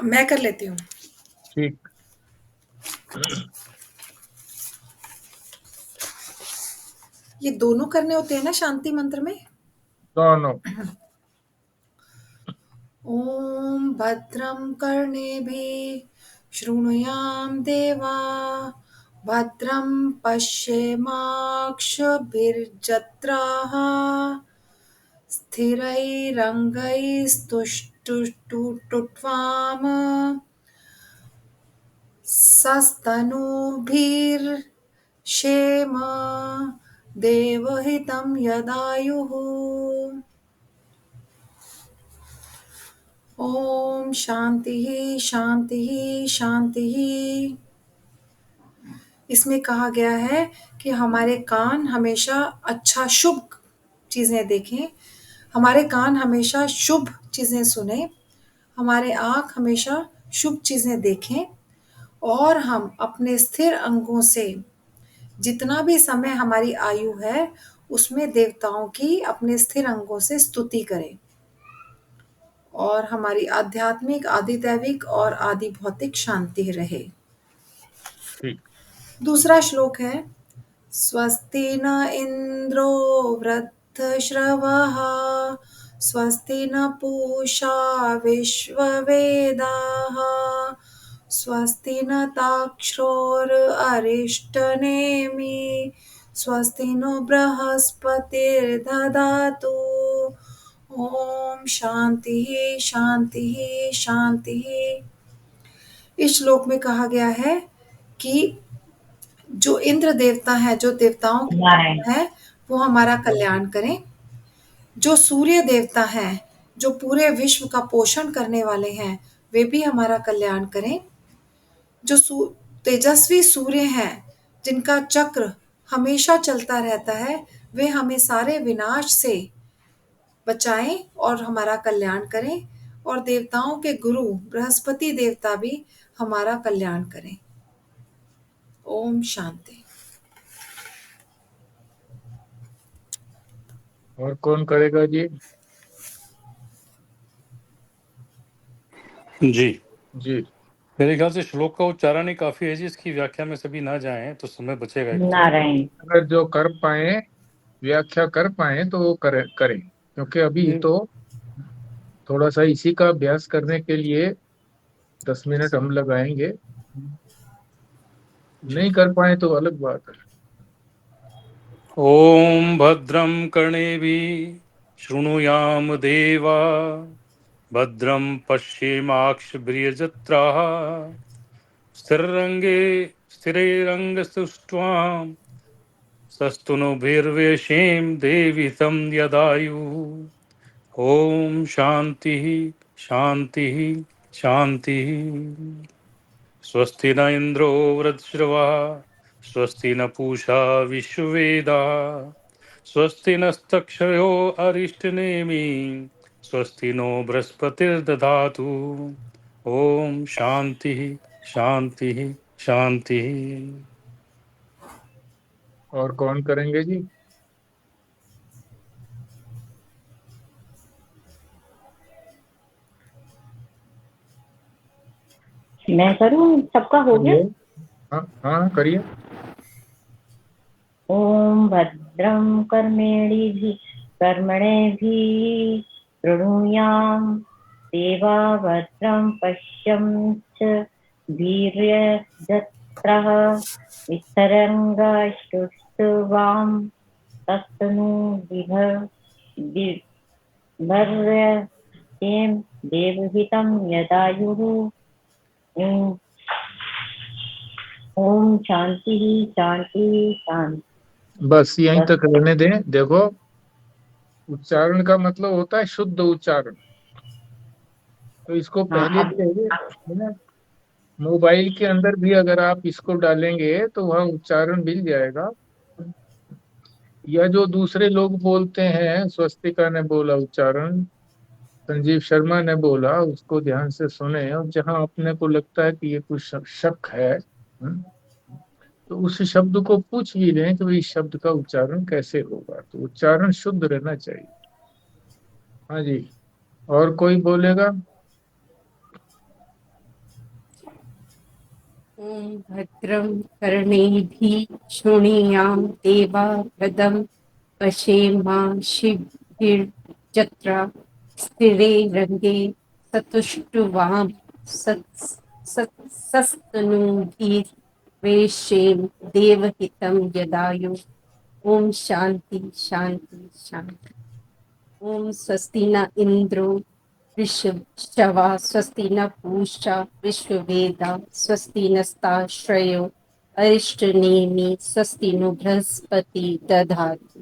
मैं कर लेती हूँ। ठीक। ये दोनों करने होते हैं ना शांति मंत्र में? दोनों। ॐ भद्रं कर्णेभिः शृणुयाम देवा भद्रं पश्येमाक्षभिर्जत्राः स्थिरैरङ्गैस्तुष्टुवाम सस्तनूभिर्क्षेम देवहितं यदायुः। ओम शांति शांति शांति। इसमें कहा गया है कि हमारे कान हमेशा अच्छा शुभ चीजें देखें, हमारे कान हमेशा शुभ चीजें सुने, हमारे आँख हमेशा शुभ चीजें देखें और हम अपने स्थिर अंगों से जितना भी समय हमारी आयु है उसमें देवताओं की अपने स्थिर अंगों से स्तुति करें और हमारी आध्यात्मिक, आदिदैविक और आदि भौतिक शांति रहे। ठीक। दूसरा श्लोक है स्वस्ति न इंद्रो वृद्धश्रवः स्वस्ति न पूषा विश्ववेदाः स्वस्ति न ताक्ष्योर अरिष्टनेमि स्वस्ति नो बृहस्पतिर्दधातु। ओम शांति शांति शांति। इस श्लोक में कहा गया है कि जो इंद्र देवता है, जो देवताओं के नारायण है, वो हमारा कल्याण करें। जो सूर्य देवता हैं, जो पूरे विश्व का पोषण करने वाले हैं, वे भी हमारा कल्याण करें। जो तेजस्वी सूर्य हैं, जिनका चक्र हमेशा चलता रहता है, वे हमें सारे विनाश से बचाएं और हमारा कल्याण करें। और देवताओं के गुरु बृहस्पति देवता भी हमारा कल्याण करें। ओम शांति। और कौन करेगा जी? जी जी। मेरे ख्याल से श्लोक का उच्चारण ही काफी है जी, इसकी व्याख्या में सभी ना जाएं तो समय बचेगा एक तो। नारायण। अगर जो कर पाए, व्याख्या कर पाए तो वो करें, क्योंकि अभी तो थोड़ा सा इसी का अभ्यास करने के लिए 10 मिनट हम लगाएंगे। नहीं कर पाए तो अलग बात है। ओम भद्रं कर्णेभिः शृणुयाम देवा भद्रं पश्येमाक्षभिर्यजत्राः स्थिरैरङ्गैस्तुष्ट्वां सस्तनुभिर्व्यशेम देवी तं यदायुः। ओम शांति शांति शांति। स्वस्ति न इंद्रो वृद्धश्रवः स्वस्ति न पूषा विश्ववेदाः स्वस्ति नस्तक्षयो अरिष्टनेमि स्वस्ति नो बृहस्पतिर्दधातु। ओम शांति शांति शांति। और कौन करेंगे जी? मैं करूं? सबका हो गया? हाँ हाँ करिए। ओम भद्रं कर्मणेभिः शृणुयाम देवा भद्रं पश्यन्च वीर्यजत्रः विस्तरङ्गस्तुष्टुवां तस्तनूभिर्भर्यतेम देवहितं यदायुः। ओम शांति शांति शांति। बस यहीं तक रहने दें। देखो, उच्चारण का मतलब होता है शुद्ध उच्चारण। तो इसको पहले से है ना, मोबाइल के अंदर भी अगर आप इसको डालेंगे तो वहाँ उच्चारण मिल जाएगा। या जो दूसरे लोग बोलते हैं, स्वस्तिका ने बोला उच्चारण, संजीव शर्मा ने बोला, उसको ध्यान से सुने और जहां अपने को लगता है कि ये कुछ शक है, तो उस शब्द को पूछ भी लें कि इस शब्द का उच्चारण कैसे होगा। तो उच्चारण शुद्ध रहना चाहिए। हाँ जी। और कोई बोलेगा? ॐ भद्रं कर्णेभिः शृणुयाम देवा भद्रं पश्येमाक्षिभिर्यजत्रा स्थिरैरङ्गे चतुष्टुवां सस्तनूभिर्वेशेम देवहितं यदायुः। ओम शांति शांति शांति। ओम स्वस्ति न इंद्रो विश्ववा स्वस्ति न पूषा विश्ववेदा स्वस्ति नस्ताश्रयो अरिष्टनेमि स्वस्ति नो बृहस्पति दधातु।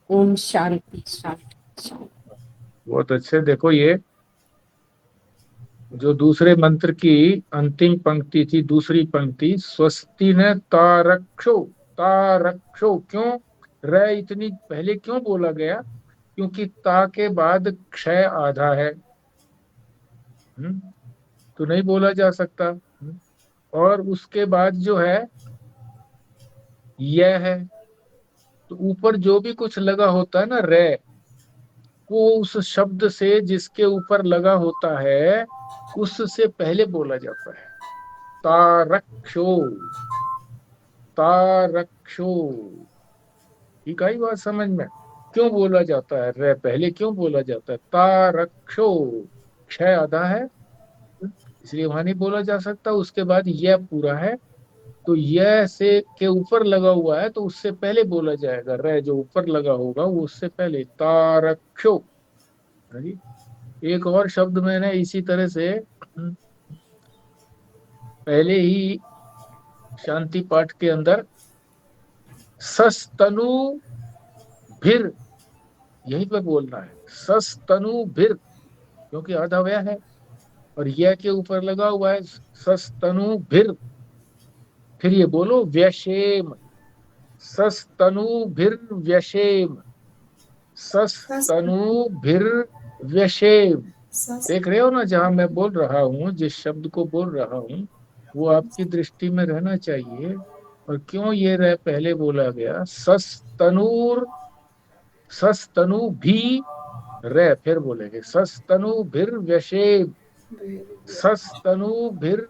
ओम शांति शांति शांति। बहुत अच्छे। देखो ये जो दूसरे मंत्र की अंतिम पंक्ति थी, दूसरी पंक्ति, स्वस्ति न तारक्षो, तारक्षो, क्यों र इतनी पहले क्यों बोला गया? क्योंकि ता के बाद क्षय आधा है, तो नहीं बोला जा सकता। और उसके बाद जो है यह है, तो ऊपर जो भी कुछ लगा होता है ना रे, वो उस शब्द से जिसके ऊपर लगा होता है उससे पहले बोला जाता है। तारक्षो, तारक्षो। ठीक आई बात समझ में? क्यों बोला जाता है रे पहले, क्यों बोला जाता है? तारक्षो, क्षय आधा है इसलिए वहां नहीं बोला जा सकता। उसके बाद यह पूरा है, तो यह से के ऊपर लगा हुआ है तो उससे पहले बोला जाएगा। रे जो ऊपर लगा होगा वो उससे पहले। तारक्षो। एक और शब्द मैंने इसी तरह से पहले ही शांति पाठ के अंदर सस्तनु भिर, यहीं पे बोलना है, सस्तनु भिर, क्योंकि आधा व्यय है और यह के ऊपर लगा हुआ है सस्तनु भिर। फिर ये बोलो व्यशेम, सस्तनु भिर व्यशेम, सस्तनु भिर व्यशेम। देख रहे हो ना, जहां मैं बोल रहा हूँ, जिस शब्द को बोल रहा हूँ वो आपकी दृष्टि में रहना चाहिए। और क्यों ये रह पहले बोला गया? सस्तनूर, सस्तनु भी रे, फिर बोलेंगे सस्तनु भिर व्यशेम, सस्तनु भिर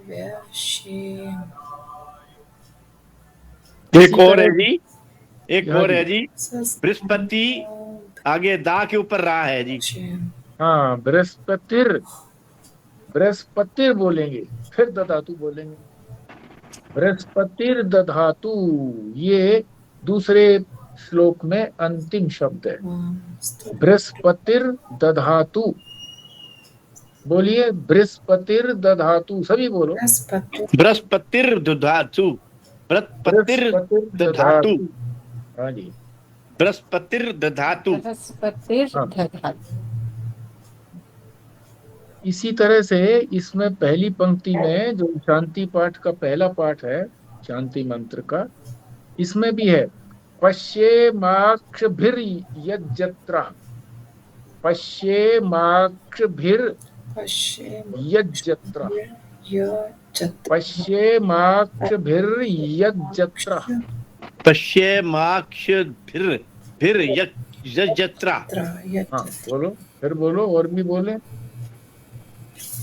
व्यशेम, एक और है जी, एक और है जी, बृहस्पति आगे दा के ऊपर रहा है जी। हाँ, बृहस्पतिर, बृहस्पतिर बोलेंगे, फिर दधातु बोलेंगे। बृहस्पतिर दधातु, ये दूसरे श्लोक में अंतिम शब्द है। बृहस्पतिर दधातु, बोलिए बृहस्पतिर दधातु, सभी बोलो। बृहस्पतिर दधातु, बृहस्पतिर दधातु। हाँ जी, बृहस्पतिर दधातु, बृहस्पतिर दधातु। इसी तरह से इसमें पहली पंक्ति में जो शांति पाठ का पहला पाठ है, शांति मंत्र का, इसमें भी है पश्येमाक्षभिर यज्जत्रा, पश्येमाक्षभिर यज्जत्रा, पश्येमाक्षभिर यज्जत्रा, पश्येमाक्षभिर भिर यज्जत्रा। हाँ बोलो, फिर बोलो, और भी बोले।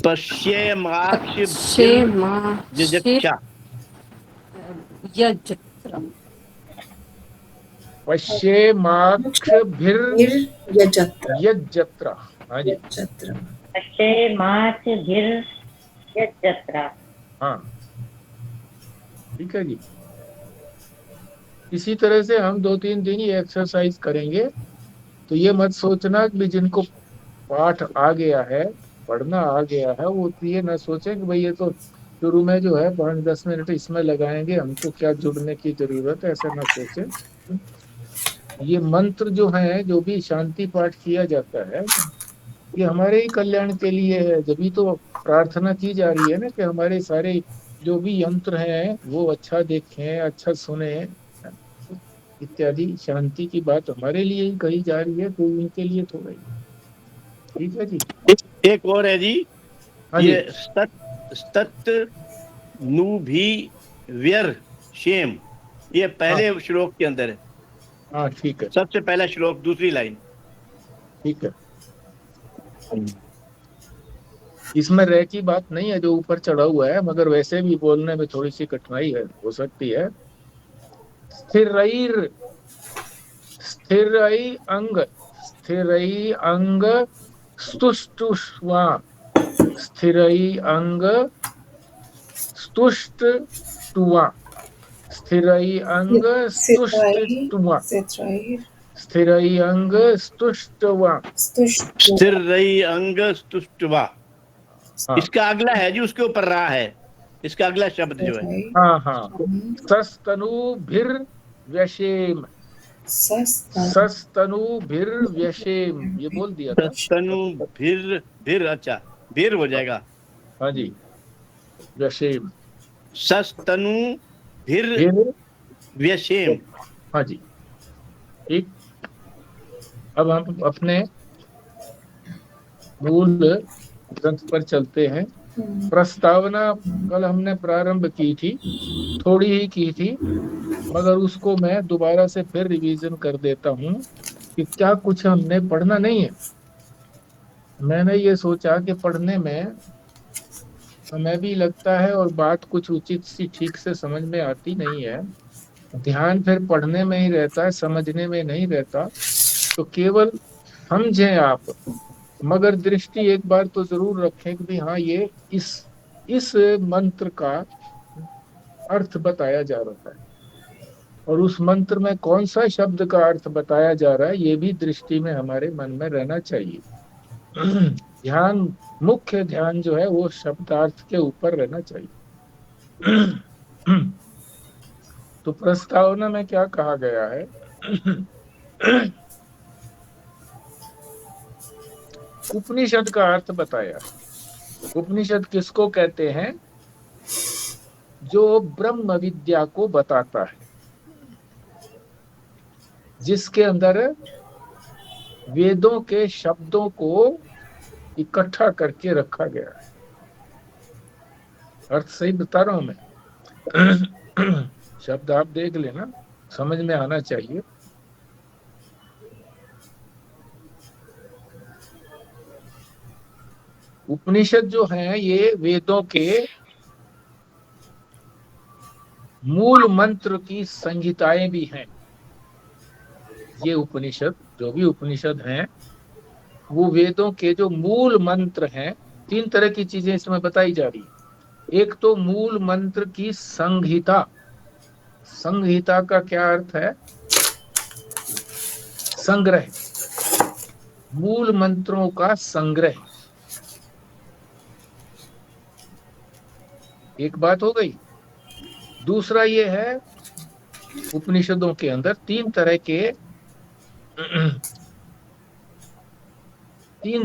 पश्येमाक्षभिर्यज्जत्रा, पश्येमाक्षभिर यज्जत्रा। हाँ जी, पश्येमाक्षभिर्यज्जत्रा। हाँ ठीक है जी। इसी तरह से हम 2-3 दिन ये एक्सरसाइज करेंगे। तो ये मत सोचना कि जिनको पाठ आ गया है, पढ़ना आ गया है, वो ये ना सोचे कि भाई ये तो शुरू में जो है 5-10 मिनट इसमें लगाएंगे, हमको क्या जुड़ने की जरूरत है, ऐसा ना सोचे। ये मंत्र जो है, जो भी शांति पाठ किया जाता है, ये हमारे ही कल्याण के लिए है। जब भी तो प्रार्थना की जा रही है ना कि हमारे सारे जो भी यंत्र हैं वो अच्छा देखें, अच्छा सुने इत्यादि। शांति की बात हमारे लिए ही कही जा रही है, तो इनके लिए थोड़ा ही। ठीक है जी। एक और है जी, ये सत नु भी व्यर शेम, ये पहले श्लोक के अंदर है। हाँ ठीक है, सबसे पहला श्लोक, दूसरी लाइन। ठीक है। इसमें रह की बात नहीं है जो ऊपर चढ़ा हुआ है, मगर वैसे भी बोलने में थोड़ी सी कठिनाई है, हो सकती है। स्थिरैर, स्थिरै अंग, स्थिरै अंग स्तुष्टुष्वा, स्थिरै अंग स्तुष्टुवा, स्थिरै अंग सित्राई स्तुष्टुवा, सित्राई स्थिरै अंग स्तुष्टवा। स्तुष्टु स्थिर रही अंग स्तुष्टवा। हाँ इसका अगला है जी उसके ऊपर रहा है, इसका अगला शब्द जो है। सित्राई हाँ हाँ, सस्तनुभिर व्यशेम, सस्तन सस्तनुभिर व्यशेम, ये बोल दिया था। तनु भिर भिर, अच्छा भिर हो जाएगा। हाँ जी, व्यशेम, सस्तनु भिर फिर, व्यशेम। हाँ जी, ठीक। अब हम अपने मूल ग्रंथ पर चलते हैं। प्रस्तावना कल हमने प्रारंभ की थी, थोड़ी ही की थी, मगर उसको मैं दोबारा से फिर रिवीजन कर देता हूँ कि क्या कुछ हमने पढ़ना नहीं है। मैंने ये सोचा कि पढ़ने में समय भी लगता है और बात कुछ उचित सी ठीक से समझ में आती नहीं है, ध्यान फिर पढ़ने में ही रहता है, समझने में नहीं रहता। तो केवल समझें आप, मगर दृष्टि एक बार तो जरूर रखें कि भाई हाँ, ये इस मंत्र का अर्थ बताया जा रहा है, और उस मंत्र में कौन सा शब्द का अर्थ बताया जा रहा है, ये भी दृष्टि में हमारे मन में रहना चाहिए। ध्यान, मुख्य ध्यान जो है वो शब्दार्थ के ऊपर रहना चाहिए। तो प्रस्तावना में क्या कहा गया है? उपनिषद का अर्थ बताया। उपनिषद किसको कहते हैं? जो ब्रह्म विद्या को बताता है, जिसके अंदर वेदों के शब्दों को इकट्ठा करके रखा गया है। अर्थ सही बता रहा हूं मैं? शब्द आप देख लेना, समझ में आना चाहिए। उपनिषद जो है ये वेदों के मूल मंत्र की संहिताएं भी हैं। ये उपनिषद, जो भी उपनिषद हैं, वो वेदों के जो मूल मंत्र हैं, 3 तरह की चीजें इसमें बताई जा रही है। एक तो मूल मंत्र की संहिता। संहिता का क्या अर्थ है? संग्रह, मूल मंत्रों का संग्रह, एक बात हो गई। दूसरा ये है, उपनिषदों के अंदर 3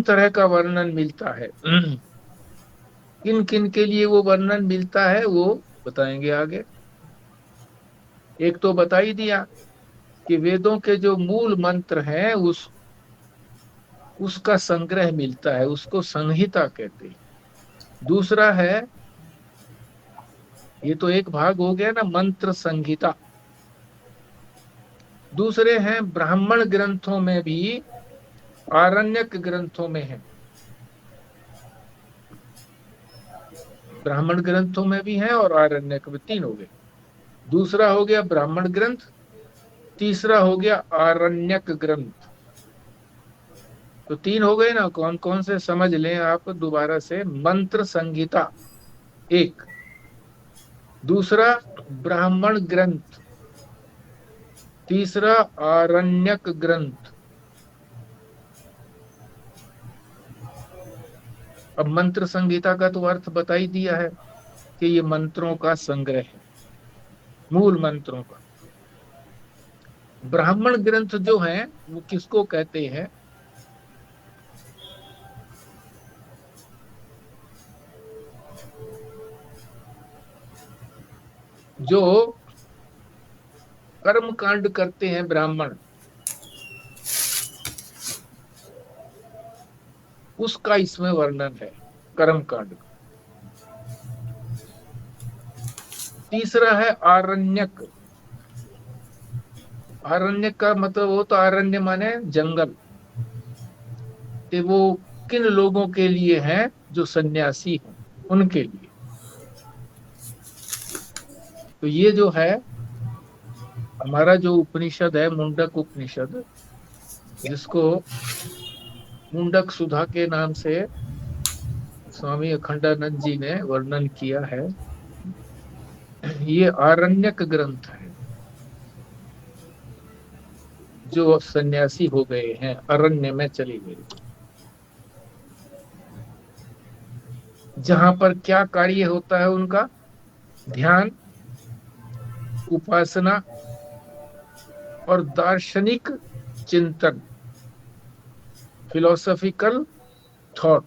तरह का वर्णन मिलता है। किन किन के लिए वो वर्णन मिलता है वो बताएंगे आगे। एक तो बता ही दिया कि वेदों के जो मूल मंत्र हैं उसका संग्रह मिलता है, उसको संहिता कहते हैं। दूसरा है, ये तो एक भाग हो गया ना, मंत्र संहिता। दूसरे हैं ब्राह्मण ग्रंथों में भी, आरण्यक ग्रंथों में है। ब्राह्मण ग्रंथों में भी है और आरण्यक में, 3 हो गए। दूसरा हो गया ब्राह्मण ग्रंथ, तीसरा हो गया आरण्यक ग्रंथ। तो 3 हो गए ना। कौन कौन से समझ लें आप दोबारा से। मंत्र संहिता एक, दूसरा ब्राह्मण ग्रंथ, तीसरा आरण्यक ग्रंथ। अब मंत्र संहिता का तो अर्थ बता ही दिया है कि ये मंत्रों का संग्रह है, मूल मंत्रों का। ब्राह्मण ग्रंथ जो है वो किसको कहते हैं? जो कर्म कांड करते हैं ब्राह्मण, उसका इसमें वर्णन है, कर्म कांड। तीसरा है आरण्यक। आरण्यक का मतलब वो तो आरण्य माने जंगल, कि वो किन लोगों के लिए है जो सन्यासी हैं उनके लिए। तो ये जो है हमारा जो उपनिषद है, मुंडक उपनिषद, जिसको मुंडक सुधा के नाम से स्वामी अखंडानंद जी ने वर्णन किया है, ये आरण्यक ग्रंथ है। जो सन्यासी हो गए हैं, अरण्य में चले गए, जहां पर क्या कार्य होता है उनका? ध्यान, उपासना और दार्शनिक चिंतन, फिलोसॉफिकल थॉट।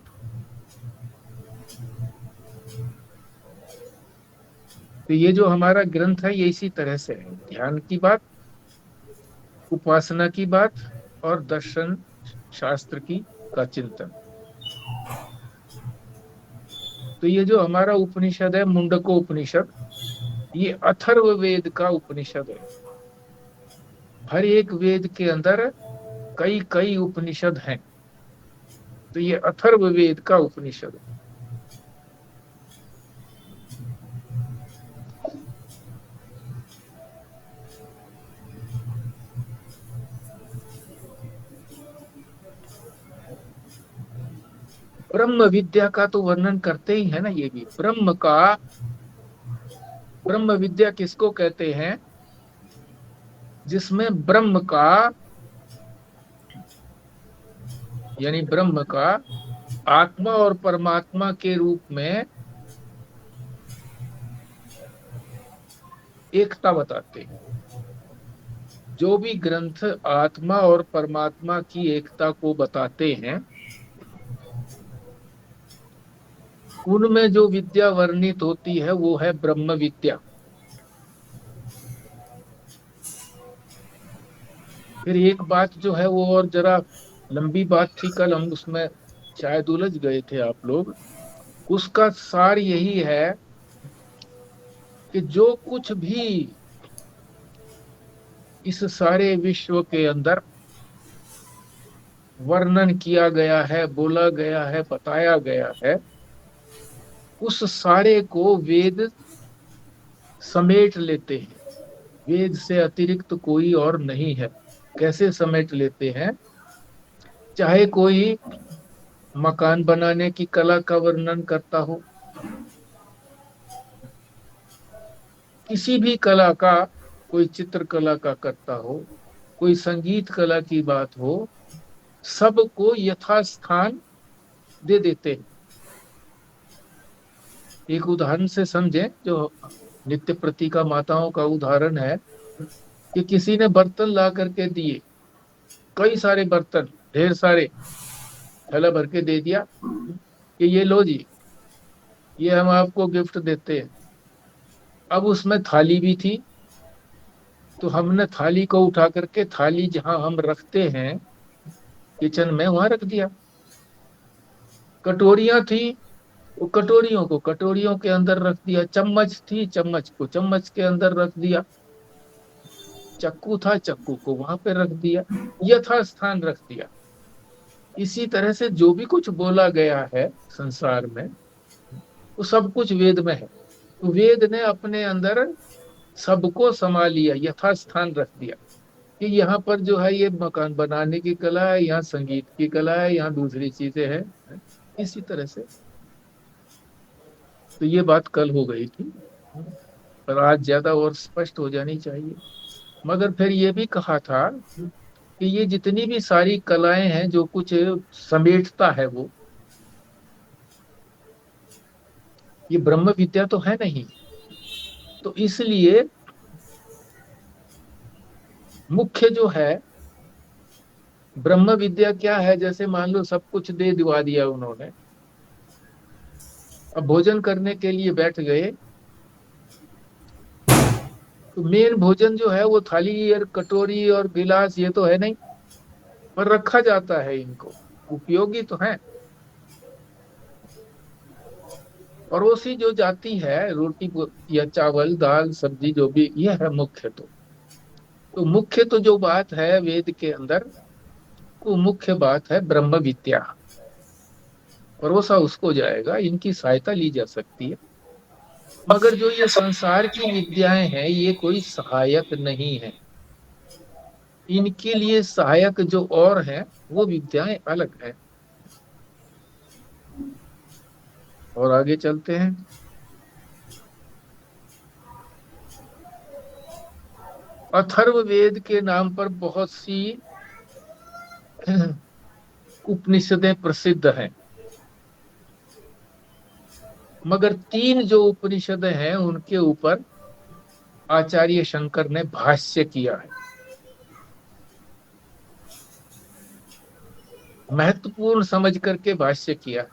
तो ये जो हमारा ग्रंथ है ये इसी तरह से है, ध्यान की बात, उपासना की बात और दर्शन शास्त्र की का चिंतन। तो ये जो हमारा उपनिषद है, मुंडको उपनिषद, ये अथर्व वेद का उपनिषद है। हर एक वेद के अंदर कई कई उपनिषद हैं, तो ये अथर्व वेद का उपनिषद है। ब्रह्म विद्या का तो वर्णन करते ही है ना। ये भी ब्रह्म विद्या किसको कहते हैं? जिसमें ब्रह्म का, यानी ब्रह्म का आत्मा और परमात्मा के रूप में एकता बताते हैं। जो भी ग्रंथ आत्मा और परमात्मा की एकता को बताते हैं, उनमें जो विद्या वर्णित होती है वो है ब्रह्म विद्या। फिर एक बात जो है वो और जरा लंबी बात थी, कल हम उसमें शायद उलझ गए थे आप लोग। उसका सार यही है कि जो कुछ भी इस सारे विश्व के अंदर वर्णन किया गया है, बोला गया है, बताया गया है, उस सारे को वेद समेट लेते हैं। वेद से अतिरिक्त कोई और नहीं है। कैसे समेट लेते हैं? चाहे कोई मकान बनाने की कला का वर्णन करता हो, किसी भी कला का, कोई चित्रकला का करता हो, कोई संगीत कला की बात हो, सबको यथास्थान दे देते हैं। एक उदाहरण से समझें, जो नित्य प्रतिका माताओं का उदाहरण है कि किसी ने बर्तन ला करके दिए, कई सारे बर्तन, ढेर सारे, थैला भर के दे दिया कि ये लो जी, ये हम आपको गिफ्ट देते हैं। अब उसमें थाली भी थी, तो हमने थाली को उठा करके, थाली जहां हम रखते हैं किचन में, वहां रख दिया। कटोरियां थी, वो कटोरियों को कटोरियों के अंदर रख दिया। चम्मच थी, चम्मच को चम्मच के अंदर रख दिया। चक्कू था, चक्कू को वहां पे रख दिया, यथास्थान रख दिया। इसी तरह से जो भी कुछ बोला गया है संसार में, वो सब कुछ वेद में है। तो वेद ने अपने अंदर सबको समा लिया, यथास्थान रख दिया कि यहाँ पर जो है ये मकान बनाने की कला है, यहाँ संगीत की कला है, यहाँ दूसरी चीजें हैं, इसी तरह से। तो ये बात कल हो गई थी, पर आज ज्यादा और स्पष्ट हो जानी चाहिए। मगर फिर ये भी कहा था कि ये जितनी भी सारी कलाएं हैं, जो कुछ समेटता है, वो ये ब्रह्म विद्या तो है नहीं। तो इसलिए मुख्य जो है ब्रह्म विद्या क्या है? जैसे मान लो सब कुछ दे दिवा दिया उन्होंने, अब भोजन करने के लिए बैठ गए, तो मेन भोजन जो है वो थाली और कटोरी और गिलास, ये तो है नहीं, पर रखा जाता है इनको, उपयोगी तो है। परोसी जो जाती है रोटी या चावल, दाल, सब्जी, जो भी, यह है मुख्य। तो मुख्य तो जो बात है वेद के अंदर, वो मुख्य बात है ब्रह्म विद्या। परोसा उसको जाएगा, इनकी सहायता ली जा सकती है। मगर जो ये संसार की विद्याएं हैं ये कोई सहायक नहीं है, इनके लिए सहायक जो और है वो विद्याएं अलग है। और आगे चलते हैं। अथर्ववेद के नाम पर बहुत सी उपनिषदें प्रसिद्ध हैं, मगर 3 जो उपनिषदें हैं उनके ऊपर आचार्य शंकर ने भाष्य किया है। महत्वपूर्ण समझ करके भाष्य किया।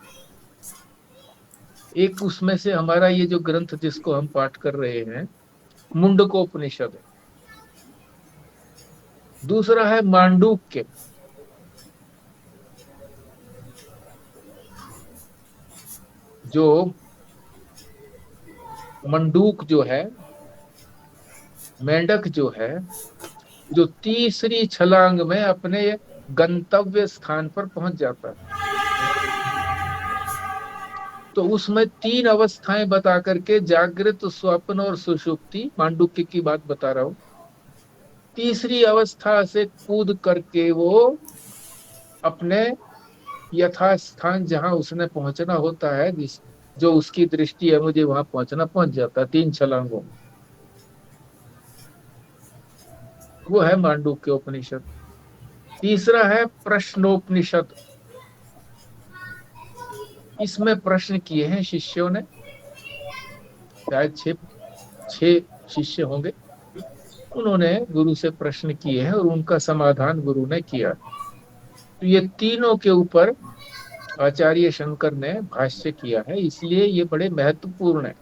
एक उसमें से हमारा ये जो ग्रंथ जिसको हम पाठ कर रहे हैं मुंडकोपनिषद है, दूसरा है मांडूक्य, जो मंडूक जो है, मेंढक जो है, जो तीसरी छलांग में अपने गंतव्य स्थान पर पहुंच जाता है, तो उसमें 3 अवस्थाएं बता करके जागृत, स्वप्न और सुषुप्ति, मांडुक्य की बात बता रहा हूं। तीसरी अवस्था से कूद करके वो अपने यथास्थान जहां उसने पहुंचना होता है, जो उसकी दृष्टि है मुझे वहां पहुंचना, पहुंच जाता है 3 छलांगों। वो है मांडुक्य उपनिषद। तीसरा है प्रश्नोपनिषद। इसमें प्रश्न किए हैं शिष्यों ने, शायद 6 शिष्य होंगे, उन्होंने गुरु से प्रश्न किए हैं और उनका समाधान गुरु ने किया। तो ये तीनों के ऊपर आचार्य शंकर ने भाष्य किया है, इसलिए ये बड़े महत्वपूर्ण है।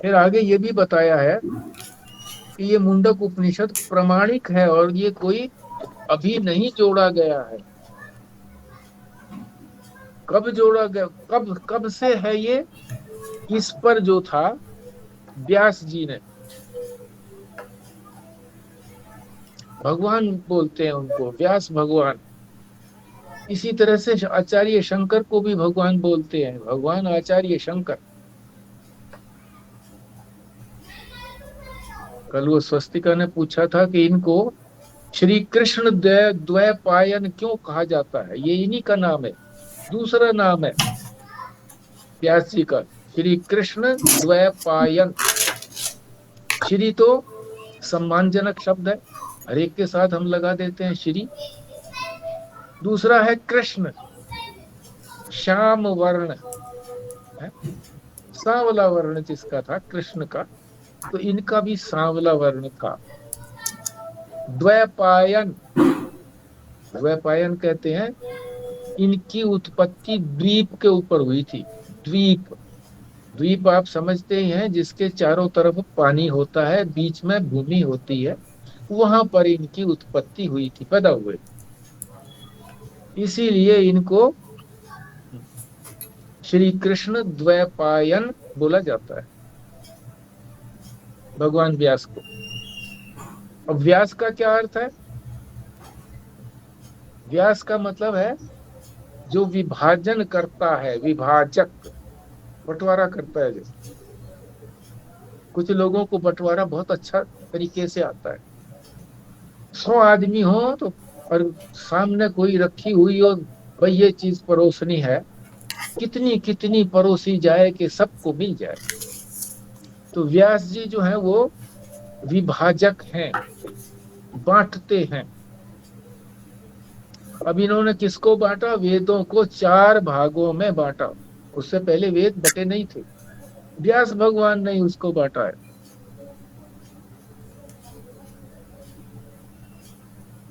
फिर आगे ये भी बताया है कि ये मुंडक उपनिषद प्रमाणिक है और ये कोई अभी नहीं जोड़ा गया है। कब जोड़ा गया, कब से है ये? इस पर जो था व्यास जी ने, भगवान बोलते हैं उनको, व्यास भगवान। इसी तरह से आचार्य शंकर को भी भगवान बोलते हैं, भगवान आचार्य शंकर। कल वो स्वस्तिका ने पूछा था कि इनको श्री कृष्ण द्वैपायन क्यों कहा जाता है? ये इन्हीं का नाम है, दूसरा नाम है व्यास जी का, श्री कृष्ण द्वैपायन। श्री तो सम्मानजनक शब्द है, हर एक के साथ हम लगा देते हैं श्री। दूसरा है कृष्ण, श्याम वर्ण है, सांवला वर्ण जिसका था कृष्ण का, तो इनका भी सांवला वर्ण था। द्वैपायन, द्वैपायन कहते हैं, इनकी उत्पत्ति द्वीप के ऊपर हुई थी। द्वीप, द्वीप आप समझते ही हैं, जिसके चारों तरफ पानी होता है, बीच में भूमि होती है, वहां पर इनकी उत्पत्ति हुई थी, पैदा हुए। इसीलिए इनको श्री कृष्ण द्वैपायन बोला जाता है, भगवान व्यास को। अब व्यास का क्या अर्थ है? व्यास का मतलब है जो विभाजन करता है, विभाजक, बंटवारा करता है। जैसे कुछ लोगों को बंटवारा बहुत अच्छा तरीके से आता है। 100 आदमी हो तो, और सामने कोई रखी हुई हो, भाई ये चीज परोसनी है, कितनी कितनी परोसी जाए कि सबको मिल जाए। तो व्यास जी जो है वो विभाजक हैं, बांटते हैं। अब इन्होंने किसको बांटा? वेदों को 4 भागों में बांटा। उससे पहले वेद बटे नहीं थे, व्यास भगवान ने उसको बांटा है।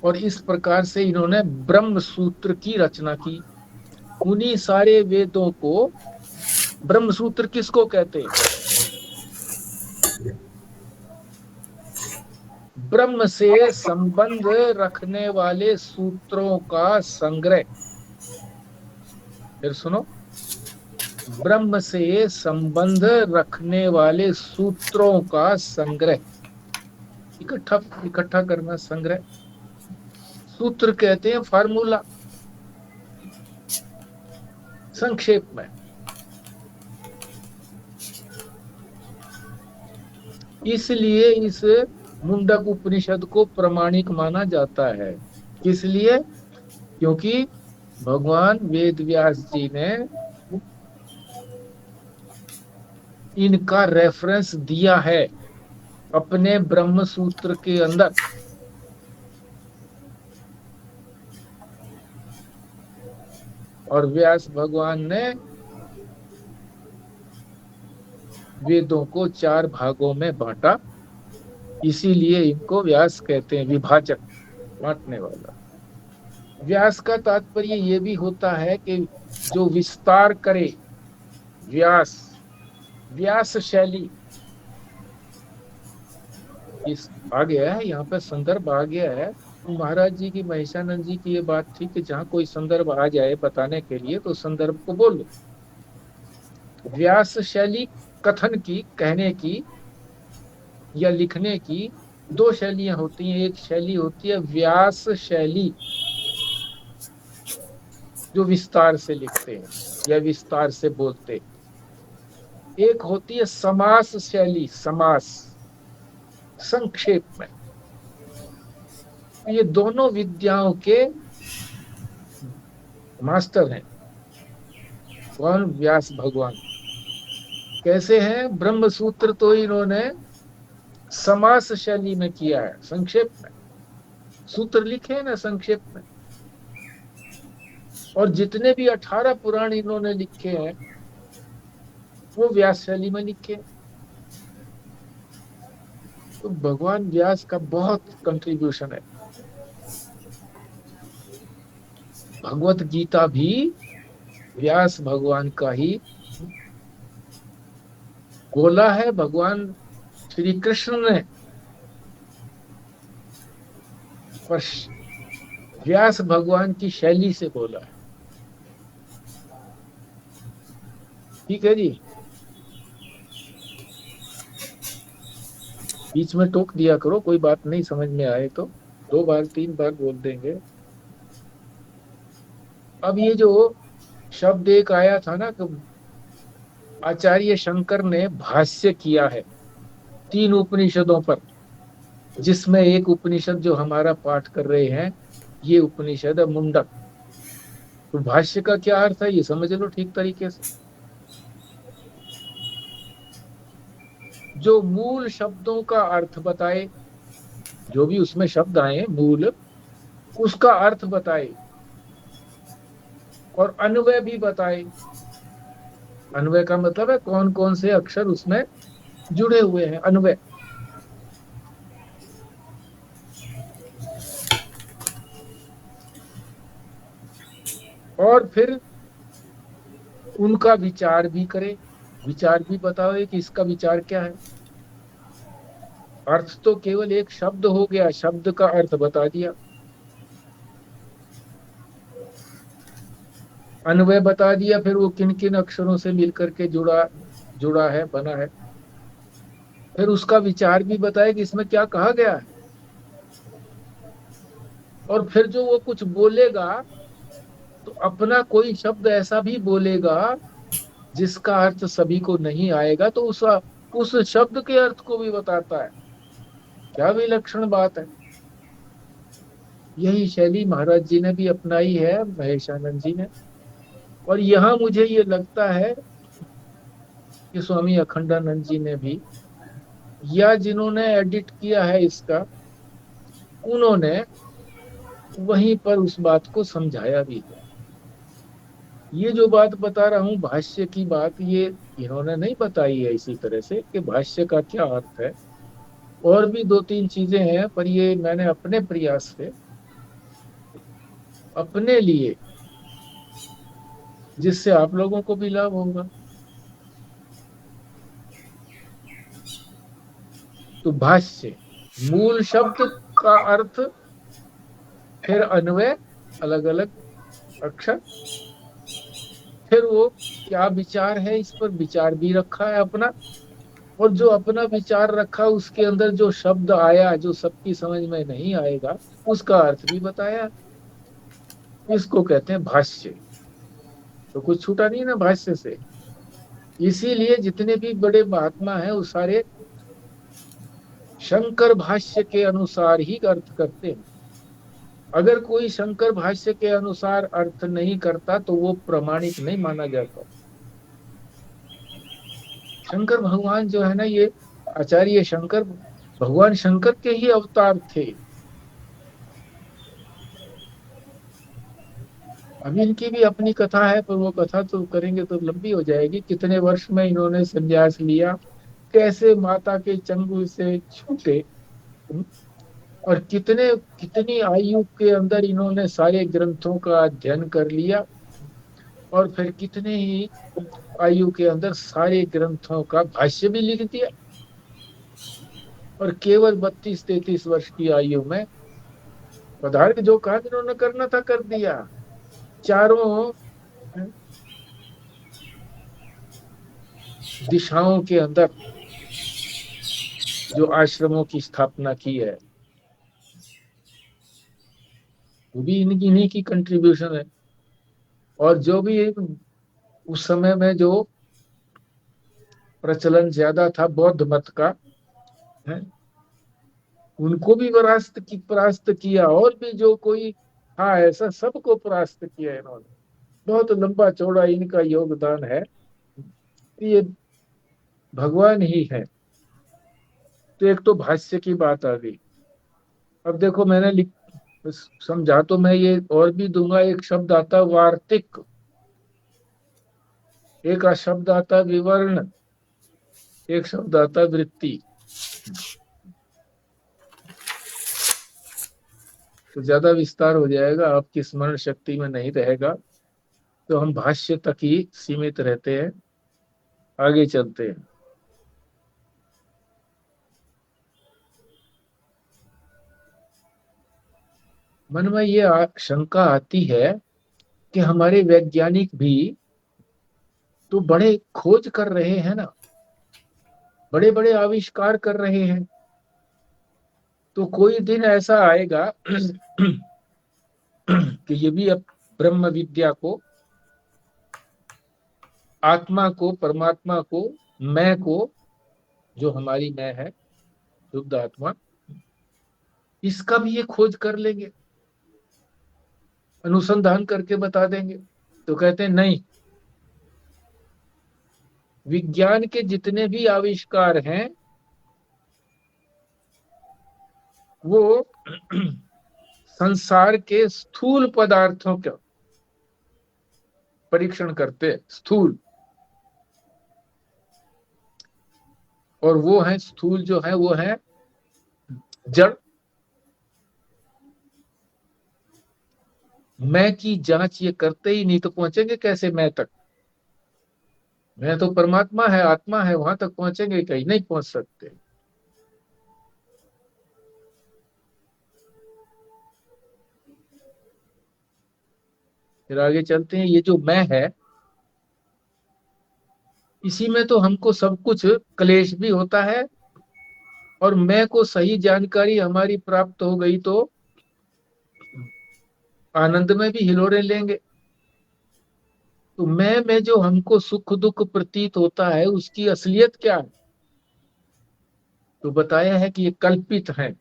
और इस प्रकार से इन्होंने ब्रह्म सूत्र की रचना की। उन्हीं सारे वेदों को ब्रह्म सूत्र किसको कहते हैं? ब्रह्म से संबंध रखने वाले सूत्रों का संग्रह। फिर सुनो, ब्रह्म से संबंध रखने वाले सूत्रों का संग्रह, इकट्ठा करना, संग्रह। सूत्र कहते हैं फार्मूला, संक्षेप में। इसलिए इस मुंडक उपनिषद को प्रमाणिक माना जाता है। किस लिए? क्योंकि भगवान वेद व्यास जी ने इनका रेफरेंस दिया है अपने ब्रह्म सूत्र के अंदर। और व्यास भगवान ने वेदों को 4 भागों में बांटा, इसीलिए इनको व्यास कहते हैं, विभाजक, बांटने वाला। व्यास का तात्पर्य ये भी होता है कि जो विस्तार करे, व्यास, व्यास शैली। इस आ गया है, यहाँ पे संदर्भ आ गया है। महाराज जी की, महेशानंद जी की ये बात थी कि जहाँ कोई संदर्भ आ जाए बताने के लिए तो संदर्भ को बोल लो। व्यास शैली कथन की, कहने की या लिखने की 2 शैलियां होती हैं। एक शैली होती है व्यास शैली, जो विस्तार से लिखते हैं या विस्तार से बोलते। एक होती है समास शैली, समास, संक्षेप में। ये दोनों विद्याओं के मास्टर हैं। कौन? व्यास भगवान। कैसे हैं? ब्रह्म सूत्र तो इन्होंने समास शैली में किया है, संक्षेप में। सूत्र लिखे हैं ना संक्षेप में। और जितने भी 18 पुराण इन्होंने लिखे हैं वो व्यास शैली में लिखे। तो भगवान व्यास का बहुत कंट्रीब्यूशन है। भगवत गीता भी व्यास भगवान का ही बोला है। भगवान श्री कृष्ण ने पर व्यास भगवान की शैली से बोला है। ठीक है जी। बीच में टोक दिया करो, कोई बात नहीं समझ में आए तो 2 बार 3 बार बोल देंगे। अब ये जो शब्द एक आया था ना कि आचार्य शंकर ने भाष्य किया है 3 उपनिषदों पर, जिसमें एक उपनिषद जो हमारा पाठ कर रहे हैं ये उपनिषद है मुंडक। तो भाष्य का क्या अर्थ है ये समझ लो ठीक तरीके से। जो मूल शब्दों का अर्थ बताए, जो भी उसमें शब्द आए मूल, उसका अर्थ बताए और अन्वय भी बताए। अन्वय का मतलब है कौन कौन से अक्षर उसमें जुड़े हुए हैं, अन्वय। और फिर उनका विचार भी करे, विचार भी बताओ कि इसका विचार क्या है। अर्थ तो केवल एक शब्द हो गया, शब्द का अर्थ बता दिया। अन्वय बता दिया, फिर वो किन किन अक्षरों से मिलकर के जुड़ा है, बना है। फिर उसका विचार भी बताया कि इसमें क्या कहा गया है। और फिर जो वो कुछ बोलेगा तो अपना कोई शब्द ऐसा भी बोलेगा जिसका अर्थ सभी को नहीं आएगा, तो उस शब्द के अर्थ को भी बताता है। क्या विलक्षण बात है। यही शैली महाराज जी ने भी अपनाई है, महेशानंद जी ने। और यहाँ मुझे ये लगता है कि स्वामी अखंडानंद जी ने भी, या जिन्होंने एडिट किया है इसका, उन्होंने वहीं पर उस बात को समझाया भी है। ये जो बात बता रहा हूँ भाष्य की बात, ये इन्होंने नहीं बताई है इसी तरह से कि भाष्य का क्या अर्थ है। और भी 2-3 चीजें हैं, पर ये मैंने अपने प्रयास से, अपने लिए, जिससे आप लोगों को भी लाभ होगा। तो भाष्य, मूल शब्द का अर्थ, फिर अन्वय, अलग अलग अक्षर, फिर वो क्या विचार है, इस पर विचार भी रखा है अपना, और जो अपना विचार रखा उसके अंदर जो शब्द आया जो सबकी समझ में नहीं आएगा उसका अर्थ भी बताया। इसको कहते हैं भाष्य। तो कुछ छूटा नहीं ना भाष्य से। इसीलिए जितने भी बड़े महात्मा हैं वो सारे शंकर भाष्य के अनुसार ही अर्थ करते हैं। अगर कोई शंकर भाष्य के अनुसार अर्थ नहीं करता तो वो प्रमाणिक नहीं माना जाता। शंकर भगवान जो है ना, ये आचार्य शंकर भगवान शंकर के ही अवतार थे। अभी इनकी भी अपनी कथा है, पर वो कथा तो करेंगे तो लंबी हो जाएगी। कितने वर्ष में इन्होंने संन्यास लिया, कैसे माता के चंगुल से छूटे, और कितनी आयु के अंदर इन्होंने सारे ग्रंथों का अध्ययन कर लिया, और फिर कितने ही आयु के अंदर सारे ग्रंथों का भाष्य भी लिख दिया, और केवल 32-33 वर्ष की आयु में पदार्थ जो काम इन्होंने करना था कर दिया। चारों दिशाओं के अंदर जो आश्रमों की स्थापना की है वो भी इन्हीं की कंट्रीब्यूशन है। और जो भी उस समय में जो प्रचलन ज्यादा था बौद्ध मत का है, उनको भी परास्त किया, और भी जो कोई था ऐसा सबको परास्त किया इन्होंने। बहुत लंबा चौड़ा इनका योगदान है। ये भगवान ही है। तो एक तो भाष्य की बात आ गई। अब देखो मैंने समझा तो मैं ये और भी दूंगा। एक शब्द आता वार्तिक, एक शब्द आता विवर्ण, एक शब्द आता वृत्ति। तो ज्यादा विस्तार हो जाएगा, आपकी स्मरण शक्ति में नहीं रहेगा, तो हम भाष्य तक ही सीमित रहते हैं। आगे चलते हैं। मन में ये शंका आती है कि हमारे वैज्ञानिक भी तो बड़े खोज कर रहे हैं ना, बड़े बड़े आविष्कार कर रहे हैं। तो कोई दिन ऐसा आएगा कि ये भी अब ब्रह्म विद्या को, आत्मा को, परमात्मा को, मैं को, जो हमारी मैं है शुद्ध आत्मा, इसका भी ये खोज कर लेंगे, अनुसंधान करके बता देंगे। तो कहते हैं नहीं, विज्ञान के जितने भी आविष्कार हैं वो संसार के स्थूल पदार्थों का परीक्षण करते हैं, स्थूल। और वो है स्थूल जो है वो है जड़। मैं की जांच ये करते ही नहीं तो पहुंचेंगे कैसे मैं तक? मैं तो परमात्मा है, आत्मा है, वहां तक पहुंचेंगे कहीं नहीं पहुंच सकते। फिर आगे चलते हैं। ये जो मैं है, इसी में तो हमको सब कुछ क्लेश भी होता है, और मैं को सही जानकारी हमारी प्राप्त हो गई तो आनंद में भी हिलोरे लेंगे। तो मैं में जो हमको सुख दुख प्रतीत होता है उसकी असलियत क्या है? तो बताया है कि ये कल्पित है,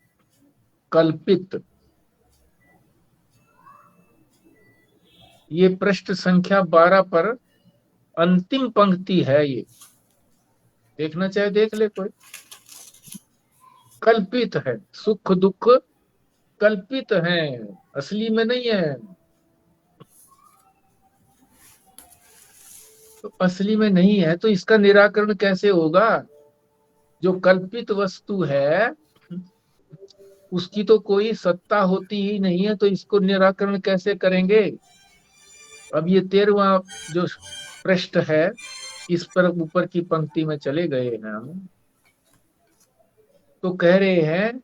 कल्पित। ये पृष्ठ संख्या 12 पर अंतिम पंक्ति है। ये देखना चाहे देख ले कोई। कल्पित है, सुख दुख कल्पित है, असली में नहीं है। तो असली में नहीं है तो इसका निराकरण कैसे होगा? जो कल्पित वस्तु है उसकी तो कोई सत्ता होती ही नहीं है, तो इसको निराकरण कैसे करेंगे? अब ये 13वां जो पृष्ठ है, इस पर ऊपर की पंक्ति में चले गए हैं हम। तो कह रहे हैं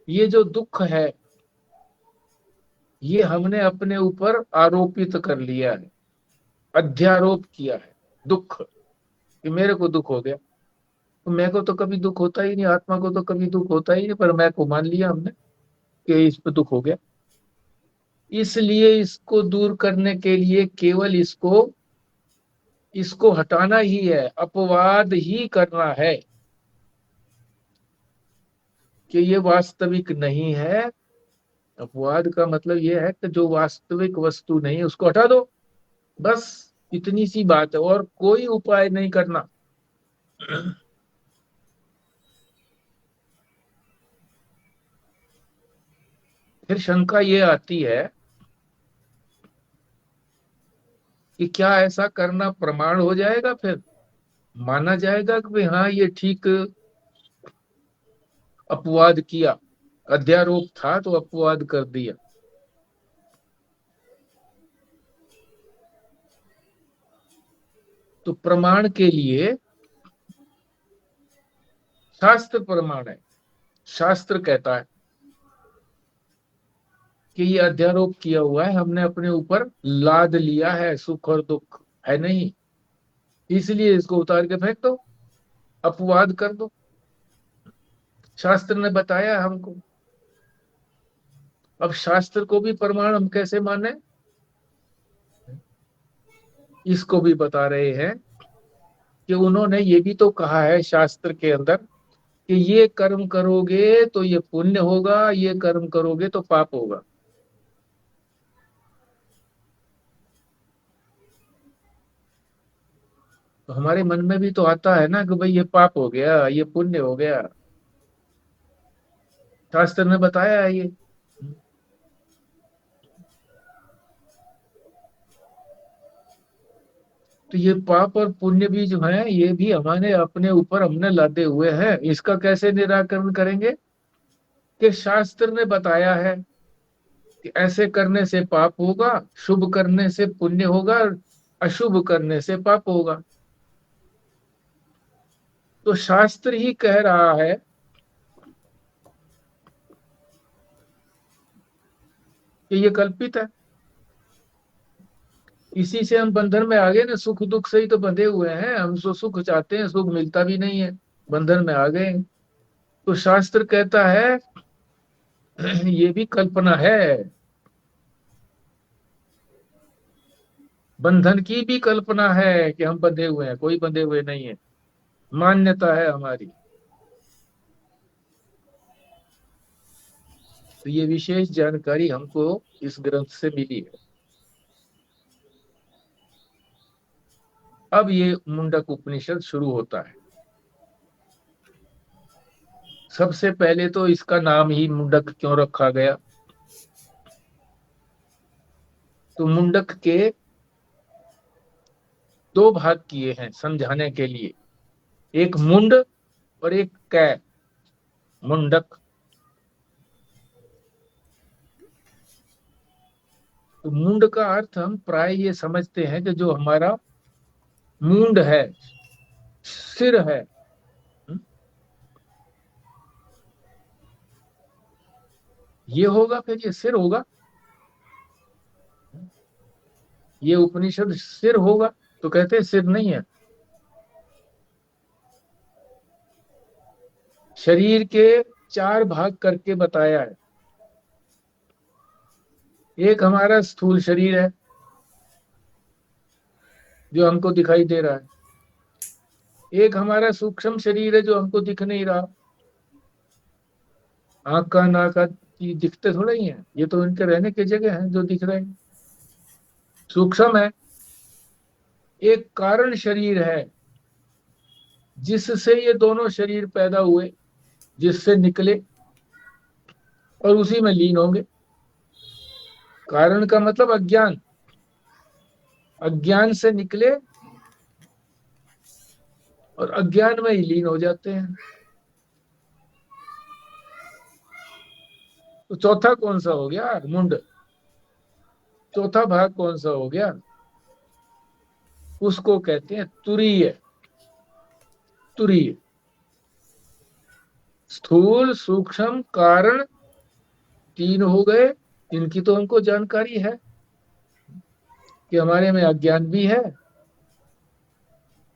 ये जो दुख है ये हमने अपने ऊपर आरोपित कर लिया है, अध्यारोप किया है। दुख कि मेरे को दुख हो गया, तो मेरे को तो कभी दुख होता ही नहीं, आत्मा को तो कभी दुख होता ही नहीं, पर मैं को मान लिया हमने कि इस पे दुख हो गया। इसलिए इसको दूर करने के लिए केवल इसको इसको हटाना ही है, अपवाद ही करना है कि ये वास्तविक नहीं है। अपवाद का मतलब ये है कि जो वास्तविक वस्तु नहीं है उसको हटा दो, बस इतनी सी बात है, और कोई उपाय नहीं करना। फिर शंका ये आती है कि क्या ऐसा करना प्रमाण हो जाएगा, फिर माना जाएगा कि भाई हाँ ये ठीक अपवाद किया, अध्यारोप था तो अपवाद कर दिया। तो प्रमाण के लिए शास्त्र प्रमाण है। शास्त्र कहता है कि ये अध्यारोप किया हुआ है, हमने अपने ऊपर लाद लिया है, सुख और दुख है नहीं, इसलिए इसको उतार के फेंक दो, अपवाद कर दो। शास्त्र ने बताया हमको। अब शास्त्र को भी प्रमाण हम कैसे माने, इसको भी बता रहे हैं कि उन्होंने ये भी तो कहा है शास्त्र के अंदर कि ये कर्म करोगे तो ये पुण्य होगा, ये कर्म करोगे तो पाप होगा। तो हमारे मन में भी तो आता है ना कि भाई ये पाप हो गया, ये पुण्य हो गया, शास्त्र ने बताया है ये। तो ये पाप और पुण्य भी जो है ये भी हमारे अपने ऊपर हमने लादे हुए हैं। इसका कैसे निराकरण करेंगे कि शास्त्र ने बताया है कि ऐसे करने से पाप होगा, शुभ करने से पुण्य होगा, अशुभ करने से पाप होगा। तो शास्त्र ही कह रहा है कि ये कल्पित है, इसी से हम बंधन में आ गए ना, सुख दुख से ही तो बंधे हुए हैं हम। सुख चाहते हैं, सुख मिलता भी नहीं है, बंधन में आ गए। तो शास्त्र कहता है ये भी कल्पना है, बंधन की भी कल्पना है कि हम बंधे हुए हैं, कोई बंधे हुए नहीं है, मान्यता है हमारी। तो ये विशेष जानकारी हमको इस ग्रंथ से मिली है। अब ये मुंडक उपनिषद शुरू होता है। सबसे पहले तो इसका नाम ही मुंडक क्यों रखा गया, तो मुंडक के दो भाग किए हैं समझाने के लिए, एक मुंड और एक कै। मुंडक, तो मुंड का अर्थ हम प्राय ये समझते हैं कि जो हमारा मुंड है, सिर है, ये होगा, फिर ये सिर होगा, ये उपनिषद सिर होगा। तो कहते हैं सिर नहीं है। शरीर के चार भाग करके बताया है। एक हमारा स्थूल शरीर है जो हमको दिखाई दे रहा है, एक हमारा सूक्ष्म शरीर है जो हमको दिख नहीं रहा, आंख का नाक आदि दिखते थोड़ा ही है, ये तो इनके रहने की जगह है जो दिख रहे हैं, सूक्ष्म है। एक कारण शरीर है जिससे ये दोनों शरीर पैदा हुए, जिससे निकले और उसी में लीन होंगे। कारण का मतलब अज्ञान, अज्ञान से निकले और अज्ञान में ही लीन हो जाते हैं। तो चौथा कौन सा हो गया, मुंड। चौथा भाग कौन सा हो गया, उसको कहते हैं तुरीय। तुरीय, स्थूल सूक्ष्म कारण तीन हो गए। इनकी तो हमको जानकारी है कि हमारे में अज्ञान भी है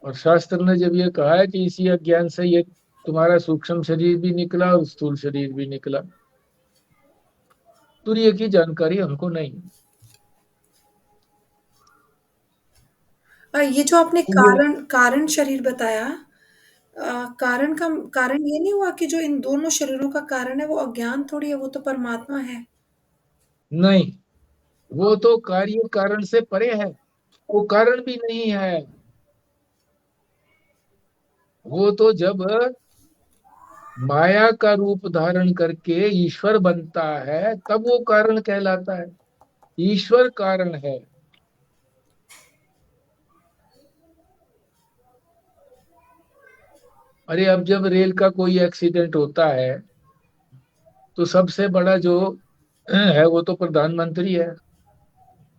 और शास्त्र ने जब ये कहा है कि इसी अज्ञान से ये तुम्हारा सूक्ष्म शरीर भी निकला और स्थूल शरीर भी निकला, तुरीय की जानकारी हमको नहीं। ये जो आपने ये कारण शरीर बताया, कारण का कारण ये नहीं हुआ कि जो इन दोनों शरीरों का कारण है वो अज्ञान थोड़ी है, वो तो परमात्मा है। नहीं, वो तो कार्य कारण से परे है, वो कारण भी नहीं है। वो तो जब माया का रूप धारण करके ईश्वर बनता है तब वो कारण कहलाता है। ईश्वर कारण है। अरे अब जब रेल का कोई एक्सीडेंट होता है तो सबसे बड़ा जो है वो तो प्रधानमंत्री है।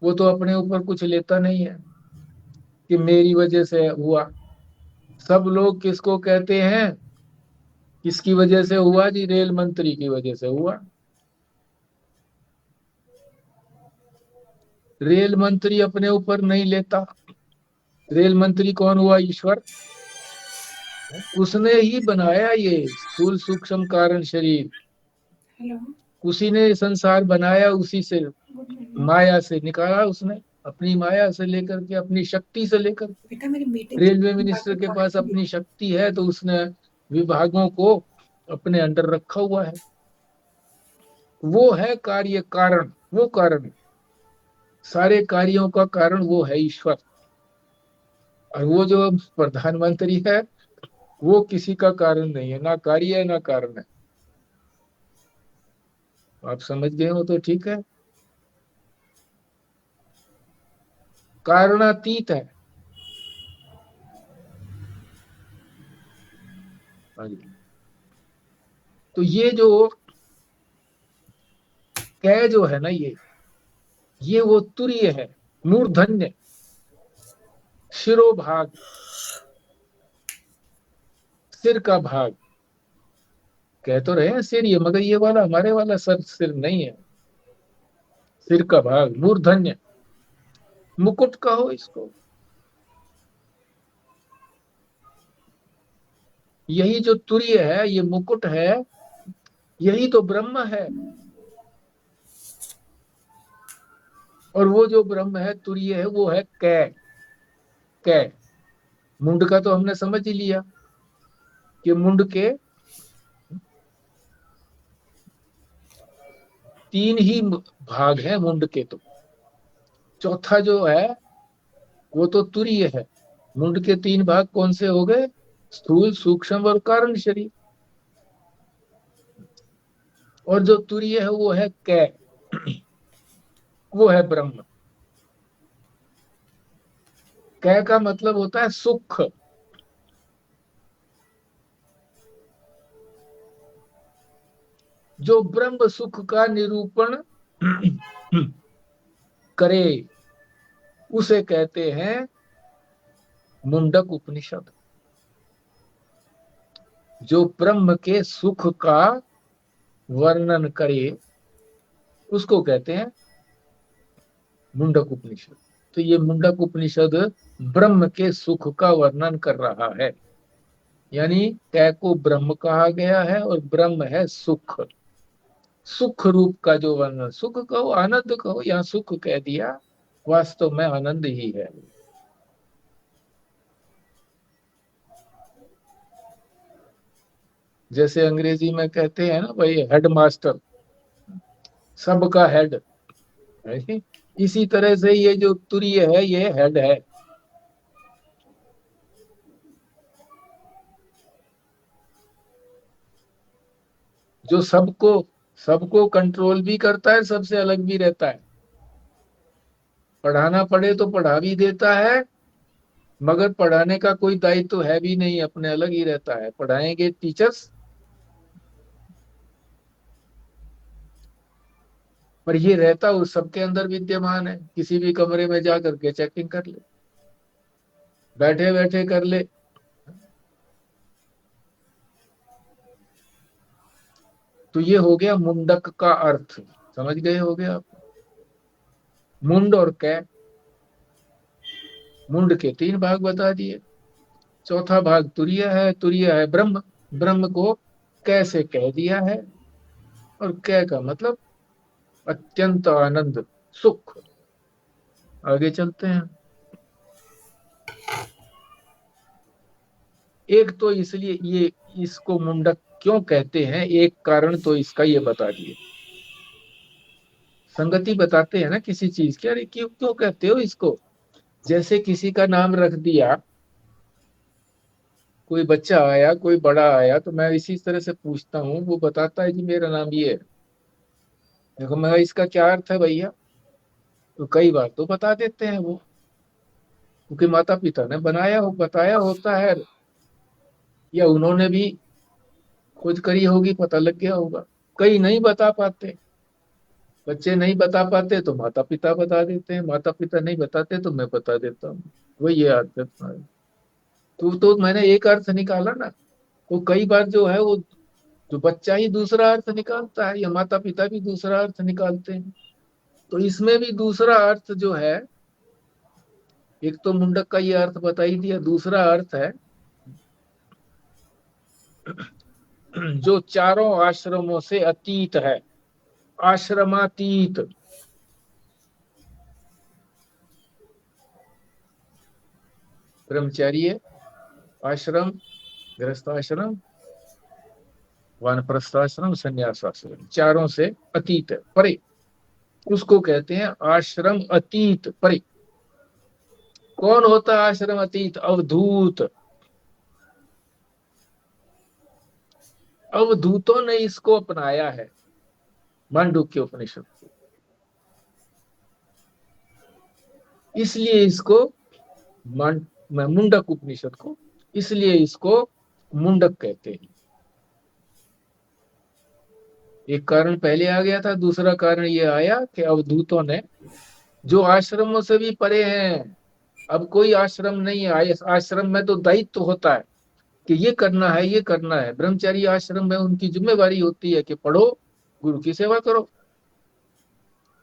वो तो अपने ऊपर कुछ लेता नहीं है कि मेरी वजह से हुआ। सब लोग किसको कहते हैं, किसकी वजह से हुआ जी? रेल मंत्री की वजह से हुआ। रेल मंत्री अपने ऊपर नहीं लेता। रेल मंत्री कौन हुआ? ईश्वर। उसने ही बनाया ये स्थूल सूक्ष्म कारण शरीर। हेलो, उसी ने संसार बनाया, उसी से गुड मॉर्निंग। माया से निकाला उसने, अपनी माया से लेकर के, अपनी शक्ति से लेकर के। बेटा मेरी मीटिंग रेलवे बाकी मिनिस्टर के पास 5 अपनी शक्ति है तो उसने विभागों को अपने अंडर रखा हुआ है। वो है कार्य कारण, वो कारण है। सारे कार्यों का कारण वो है ईश्वर। और वो जो प्रधानमंत्री है वो किसी का कारण नहीं है, ना कार्य है ना कारण है। आप समझ गए हो तो ठीक है। कारणातीत है। हाँ जी। तो ये जो कै जो है ना, ये वो तुरीय है, मूर्धन्य, शिरोभाग, सिर का भाग। कह तो रहे हैं सिर ये, मगर ये वाला हमारे वाला सर सिर नहीं है। सिर का भाग मूर्धन्य, मुकुट कहो इसको। यही जो तुरीय है, ये मुकुट है, यही तो ब्रह्म है। और वो जो ब्रह्म है तुरीय है, वो है कै। कै मुंड का तो हमने समझ ही लिया कि मुंड के 3 ही भाग हैं मुंड के। तो चौथा जो है वो तो तुरीय है। मुंड के 3 भाग कौन से हो गए? स्थूल, सूक्ष्म और कारण शरीर। और जो तुरीय है वो है कै, वो है ब्रह्म। कै का मतलब होता है सुख। जो ब्रह्म सुख का निरूपण करे उसे कहते हैं मुंडक उपनिषद। जो ब्रह्म के सुख का वर्णन करे उसको कहते हैं मुंडक उपनिषद। तो ये मुंडक उपनिषद ब्रह्म के सुख का वर्णन कर रहा है। यानी कै को ब्रह्म कहा गया है और ब्रह्म है सुख। सुख रूप का जो वर्णन, सुख कहो आनंद कहो, यहाँ सुख कह दिया, वास्तव में आनंद ही है। जैसे अंग्रेजी में कहते हैं ना भाई, हेड मास्टर, सबका हेड है। इसी तरह से ये जो तुरीय है ये हेड है। जो सबको सबको कंट्रोल भी करता है, सबसे अलग भी रहता है। पढ़ाना पड़े तो पढ़ा भी देता है, मगर पढ़ाने का कोई दायित्व तो है भी नहीं, अपने अलग ही रहता है। पढ़ाएंगे टीचर्स, पर ये रहता उस सबके अंदर विद्यमान है। किसी भी कमरे में जा करके चेकिंग कर ले, बैठे बैठे कर ले। तो ये हो गया मुंडक का अर्थ। समझ गए हो गया आप? मुंड और कै, मुंड के 3 भाग बता दिए। चौथा भाग तुरीय है ब्रह्म। ब्रह्म को कैसे कह दिया है, और कै का मतलब अत्यंत आनंद सुख। आगे चलते हैं। एक तो इसलिए ये इसको मुंडक क्यों कहते हैं, एक कारण तो इसका ये बता दिए। संगति बताते हैं ना किसी चीज की, अरे क्यों क्यों कहते हो इसको। जैसे किसी का नाम रख दिया, कोई बच्चा आया कोई बड़ा आया तो मैं इसी तरह से पूछता हूँ, वो बताता है जी मेरा नाम ये है। देखो मैं इसका क्या अर्थ है भैया, तो कई बार तो बता देते हैं वो, क्योंकि माता पिता ने बताया होता है, या उन्होंने भी खोज करी होगी, पता लग गया होगा। कई नहीं बता पाते, बच्चे नहीं बता पाते तो माता पिता बता देते हैं, माता पिता नहीं बताते तो मैं बता देता हूँ। वो ये अर्थ है तुम्हारा। तो मैंने एक अर्थ निकाला ना, वो कई बार जो है वो जो बच्चा ही दूसरा अर्थ निकालता है, या माता पिता भी दूसरा अर्थ निकालते हैं। तो इसमें भी दूसरा अर्थ जो है, एक तो मुंडक का ये अर्थ बता ही दिया, दूसरा अर्थ है जो चारों आश्रमों से अतीत है, आश्रमातीत। ब्रह्मचर्य आश्रम, गृहस्थाश्रम, वानप्रस्थाश्रम, संन्यासाश्रम, चारों से अतीत है, परे, उसको कहते हैं आश्रम अतीत परे। कौन होता है आश्रम अतीत? अवधूत। अवधूतों ने इसको अपनाया है, मांडुक्य उपनिषद को, इसलिए इसको मुंडक उपनिषद को, इसलिए इसको मुंडक कहते हैं। एक कारण पहले आ गया था, दूसरा कारण ये आया कि अवधूतों ने, जो आश्रमों से भी परे हैं, अब कोई आश्रम नहीं है, आश्रम में तो दायित्व होता है कि ये करना है ये करना है। ब्रह्मचारी आश्रम में उनकी जिम्मेवारी होती है कि पढ़ो, गुरु की सेवा करो।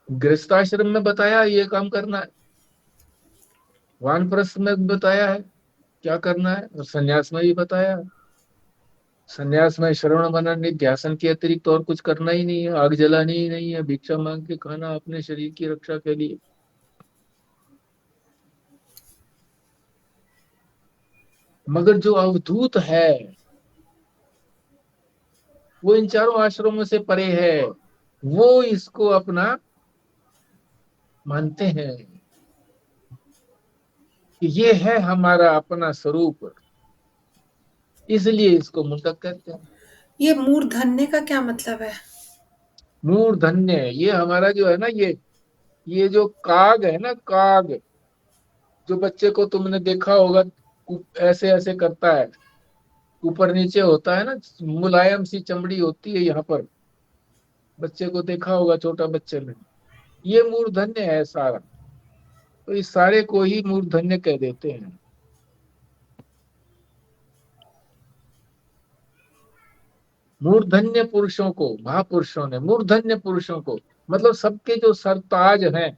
गृहस्थ आश्रम में बताया ये काम करना है, वानप्रस्थ में बताया है क्या करना है, और संन्यास में भी बताया है। संन्यास में श्रवण मनन निध्यासन के अतिरिक्त और कुछ करना ही नहीं है, आग जलानी ही नहीं है, भिक्षा मांग के खाना अपने शरीर की रक्षा के लिए। मगर जो अवधूत है वो इन चारों आश्रमों से परे है, वो इसको अपना मानते हैं कि ये है हमारा अपना स्वरूप, इसलिए इसको मुंडक कहते हैं। ये मूर्धन्य का क्या मतलब है? मूर्धन्य, ये हमारा जो है ना, ये जो काग है ना, काग, जो बच्चे को तुमने देखा होगा ऐसे ऐसे करता है, ऊपर नीचे होता है ना, मुलायम सी चमड़ी होती है यहाँ पर, बच्चे को देखा होगा छोटा बच्चे में, ये मूर्धन्य है सारा। तो इस सारे को ही मूर्धन्य कह देते हैं। मूर्धन्य पुरुषों को, महापुरुषों ने मूर्धन्य पुरुषों को, मतलब सबके जो सरताज हैं,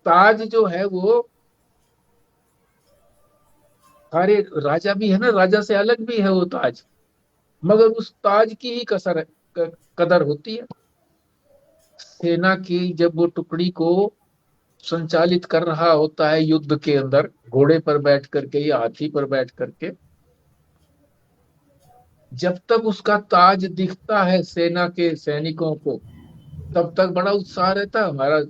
ताज जो है वो सारे, राजा भी है ना, राजा से अलग भी है वो ताज, मगर उस ताज की ही कदर होती है। सेना की जब वो टुकड़ी को संचालित कर रहा होता है युद्ध के अंदर, घोड़े पर बैठ करके या हाथी पर बैठ करके, जब तक उसका ताज दिखता है सेना के सैनिकों को, तब तक बड़ा उत्साह रहता है, हमारा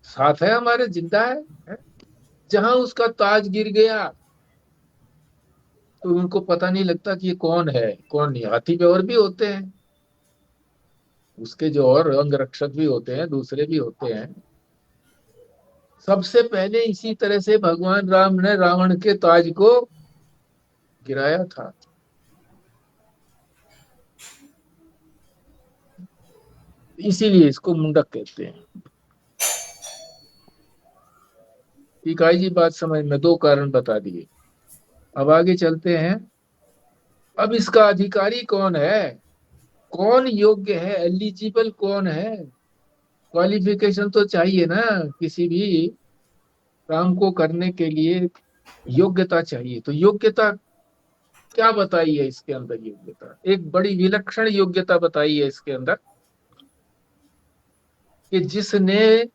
साथ है, हमारे जिंदा है। जहां उसका ताज गिर गया तो उनको पता नहीं लगता कि ये कौन है कौन नहीं। हाथी पे और भी होते हैं, उसके जो और अंग रक्षक भी होते हैं, दूसरे भी होते हैं। सबसे पहले इसी तरह से भगवान राम ने रावण के ताज को गिराया था। इसीलिए इसको मुंडक कहते हैं। ठीक है जी, बात समझ में, दो कारण बता दिए। अब आगे चलते हैं। अब इसका अधिकारी कौन है, कौन योग्य है, एलिजिबल कौन है? क्वालिफिकेशन तो चाहिए ना किसी भी काम को करने के लिए, योग्यता चाहिए। तो योग्यता क्या बताई है इसके अंदर? योग्यता एक बड़ी विलक्षण योग्यता बताई है इसके अंदर, कि जिसने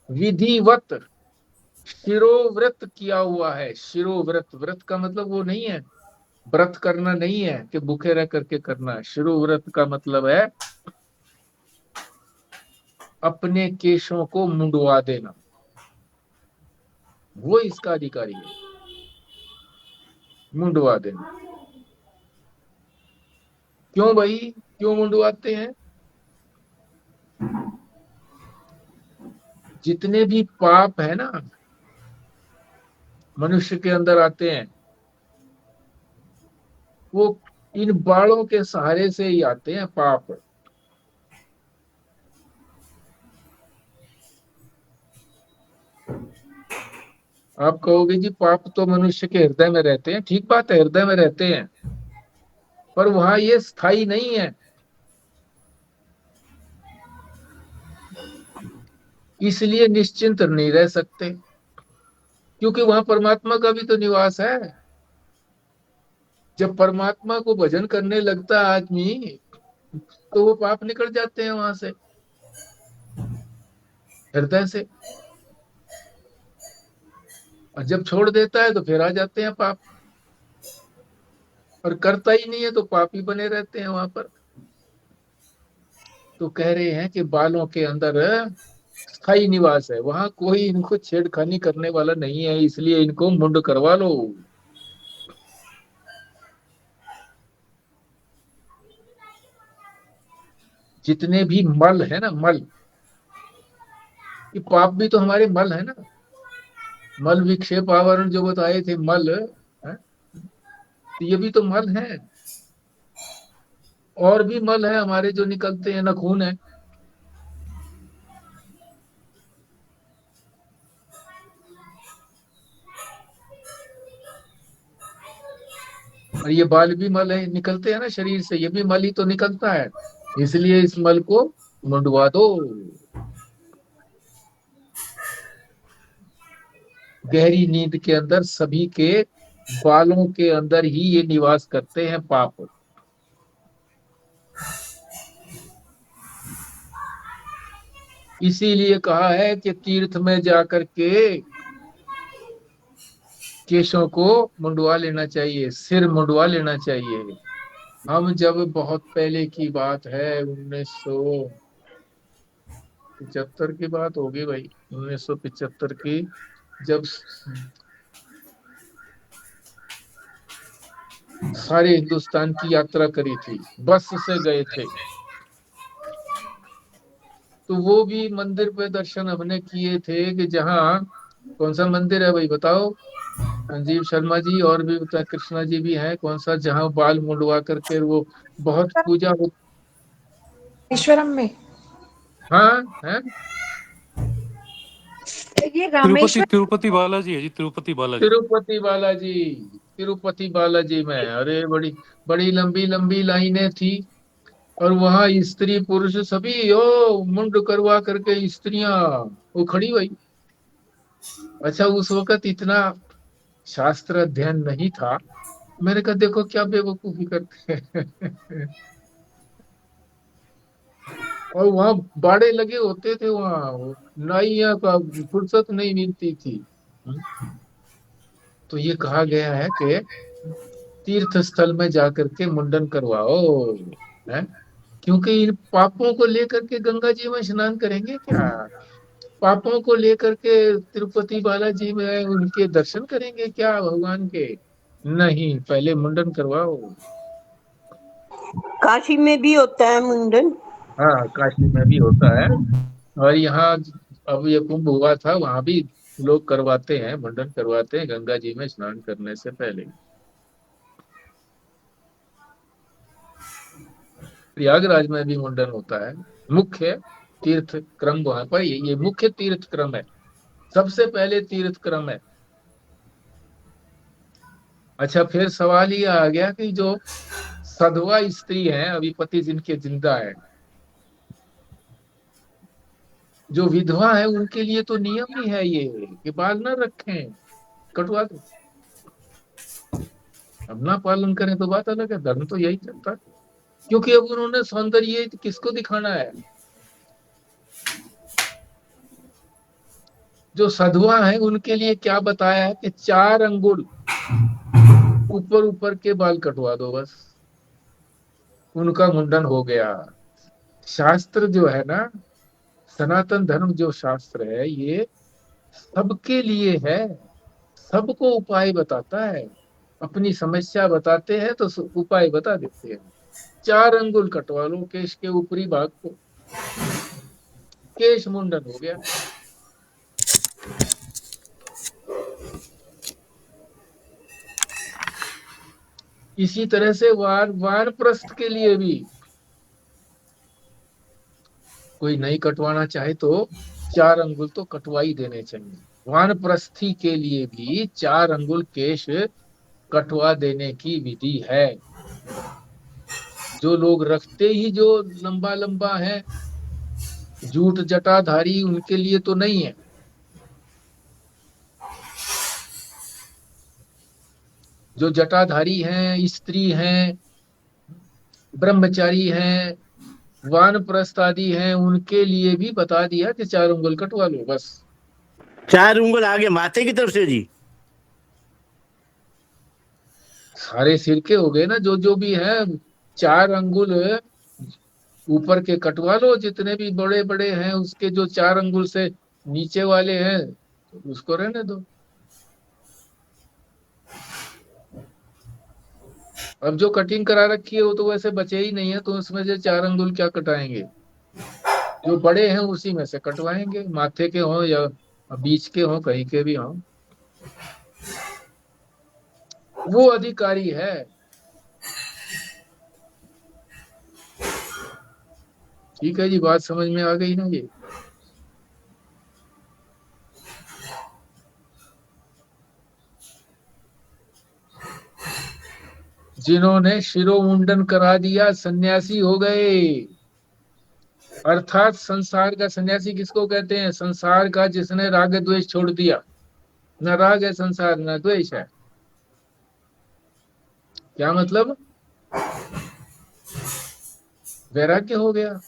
विधिवत शिरोव्रत किया हुआ है। शिरोव्रत, व्रत का मतलब वो नहीं है, व्रत करना नहीं है कि भूखे रह करके करना है। शिरोव्रत का मतलब है अपने केशों को मुंडवा देना, वो इसका अधिकारी है, मुंडवा देना। क्यों भाई, क्यों मुंडवाते हैं? जितने भी पाप है ना मनुष्य के अंदर आते हैं, वो इन बालों के सहारे से ही आते हैं पाप। आप कहोगे जी पाप तो मनुष्य के हृदय में रहते हैं, ठीक बात है, हृदय में रहते हैं, पर वहां ये स्थायी नहीं है, इसलिए निश्चिंत नहीं रह सकते, क्योंकि वहां परमात्मा का भी तो निवास है। जब परमात्मा को भजन करने लगता है आदमी, तो वो पाप निकल जाते हैं वहां से, हृदय से। और जब छोड़ देता है तो फिर आ जाते हैं पाप, और करता ही नहीं है तो पाप ही बने रहते हैं वहां पर। तो कह रहे हैं कि बालों के अंदर स्थायी निवास है, वहां कोई इनको छेड़खानी करने वाला नहीं है, इसलिए इनको मुंड करवा लो। जितने भी मल है ना, मल, ये पाप भी तो हमारे मल है ना। मल विक्षेप आवरण जो बताए थे, मल है, तो ये भी तो मल है। और भी मल है हमारे जो निकलते हैं, नखून है। और ये बाल भी मल है, निकलते हैं ना शरीर से, ये भी मल ही तो निकलता है, इसलिए इस मल को मुंडवा दो। गहरी नींद के अंदर सभी के बालों के अंदर ही ये निवास करते हैं पाप। इसीलिए कहा है कि तीर्थ में जाकर के केशों को मुंडवा लेना चाहिए, सिर मुंडवा लेना चाहिए। हम जब बहुत पहले की बात है, 1975 की बात होगी भाई, 1975 की, जब सारे हिंदुस्तान की यात्रा करी थी, बस से गए थे, तो वो भी मंदिर पे दर्शन हमने किए थे, कि जहाँ, कौन सा मंदिर है भाई बताओ, संजीव शर्मा जी, और भी बता, कृष्णा जी भी हैं, कौन सा, जहाँ बाल मुंडवा करके वो बहुत पूजा हो। रामेश्वरम में, हाँ है। ये तिरुपति रामेश्वर, तिरुपति बालाजी है जी, तिरुपति बालाजी। तिरुपति बालाजी, तिरुपति बालाजी में, अरे बड़ी बड़ी लंबी लंबी लाइनें थी, और वहां स्त्री पुरुष सभी ओ मुंड करवा करके स्त्रियां वो खड़ी हुई। अच्छा, उस वक्त इतना शास्त्र अध्ययन नहीं था, मैंने कहा देखो क्या बेवकूफी करते हैं। और वहां बाड़े लगे होते थे, वहां नाइया का फुर्सत नहीं मिलती थी। तो ये कहा गया है कि तीर्थ स्थल में जाकर के मुंडन करवाओ, है, क्योंकि इन पापों को लेकर के गंगा जी में स्नान करेंगे क्या? पापों को लेकर के तिरुपति बालाजी में उनके दर्शन करेंगे क्या भगवान के? नहीं, पहले मुंडन करवाओ। काशी में भी होता है मुंडन। हाँ, काशी में भी होता है, और यहाँ अब ये कुंभ हुआ था, वहां भी लोग करवाते हैं, मुंडन करवाते हैं गंगा जी में स्नान करने से पहले। प्रयागराज में भी मुंडन होता है, मुख्य तीर्थ क्रम वहां पर, ये मुख्य तीर्थ क्रम है, सबसे पहले तीर्थ क्रम है। अच्छा, फिर सवाल ये आ गया कि जो सधवा स्त्री है, अभी पति जिनके जिंदा है, जो विधवा है, उनके लिए तो नियम ही है ये कि बाल न रखें, कटवा दो। अब ना पालन करें तो बात अलग है, धर्म तो यही चलता है। क्योंकि अब उन्होंने सौंदर्य किसको दिखाना है? जो साधुआ है उनके लिए क्या बताया है कि 4 अंगुल ऊपर ऊपर के बाल कटवा दो, बस उनका मुंडन हो गया। शास्त्र जो है ना, सनातन धर्म जो शास्त्र है, ये सबके लिए है, सबको उपाय बताता है। अपनी समस्या बताते हैं तो उपाय बता देते हैं। 4 अंगुल कटवा लो केश के ऊपरी भाग को, केश मुंडन हो गया। इसी तरह से वानप्रस्थ के लिए भी कोई नहीं कटवाना चाहे तो 4 अंगुल तो कटवा ही देने चाहिए। वानप्रस्थी के लिए भी 4 अंगुल केश कटवा देने की विधि है। जो लोग रखते ही जो लंबा लंबा है, जूट जटाधारी, उनके लिए तो नहीं है। जो जटाधारी हैं, स्त्री हैं, ब्रह्मचारी हैं, वानप्रस्थ आदि हैं, उनके लिए भी बता दिया कि 4 अंगुल कटवा लो बस। 4 उंगल आगे माथे की तरफ से जी? सारे सिर के हो गए ना, जो जो भी है। 4 अंगुल ऊपर के कटवा लो, जितने भी बड़े बड़े हैं उसके, जो 4 अंगुल से नीचे वाले हैं उसको रहने दो। अब जो कटिंग करा रखी है वो तो वैसे बचे ही नहीं है, तो उसमें से 4 अंगुल क्या कटाएंगे? जो बड़े हैं उसी में से कटवाएंगे, माथे के हों या बीच के हों, कहीं के भी हों। वो अधिकारी है। ठीक है जी, बात समझ में आ गई ना ये? जिन्होंने शिरोमुंडन करा दिया सन्यासी हो गए। अर्थात संसार का सन्यासी किसको कहते हैं? संसार का जिसने राग द्वेष छोड़ दिया। न राग है संसार, न द्वेष है। क्या मतलब? वैराग्य हो गया।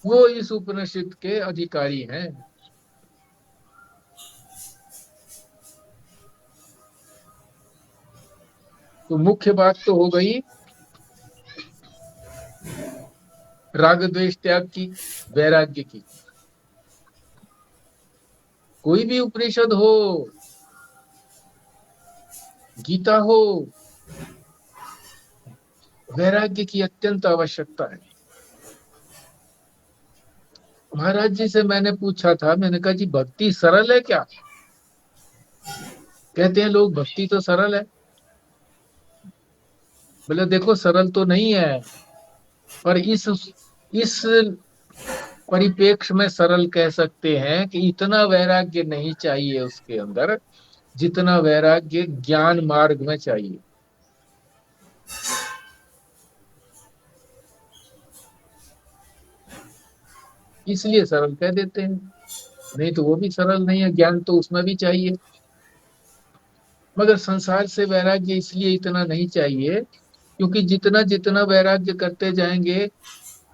वो इस उपनिषद के अधिकारी हैं। तो मुख्य बात तो हो गई राग द्वेष त्याग की, वैराग्य की। कोई भी उपनिषद हो, गीता हो, वैराग्य की अत्यंत आवश्यकता है। महाराज जी से मैंने पूछा था, मैंने कहा जी भक्ति सरल है क्या? कहते हैं लोग भक्ति तो सरल है। बोले देखो सरल तो नहीं है, पर इस परिप्रेक्ष्य में सरल कह सकते हैं कि इतना वैराग्य नहीं चाहिए उसके अंदर जितना वैराग्य ज्ञान मार्ग में चाहिए। इसलिए सरल कह देते हैं, नहीं तो वो भी सरल नहीं है, ज्ञान तो उसमें भी चाहिए। मगर संसार से वैराग्य इसलिए इतना नहीं चाहिए क्योंकि जितना जितना वैराग्य करते जाएंगे,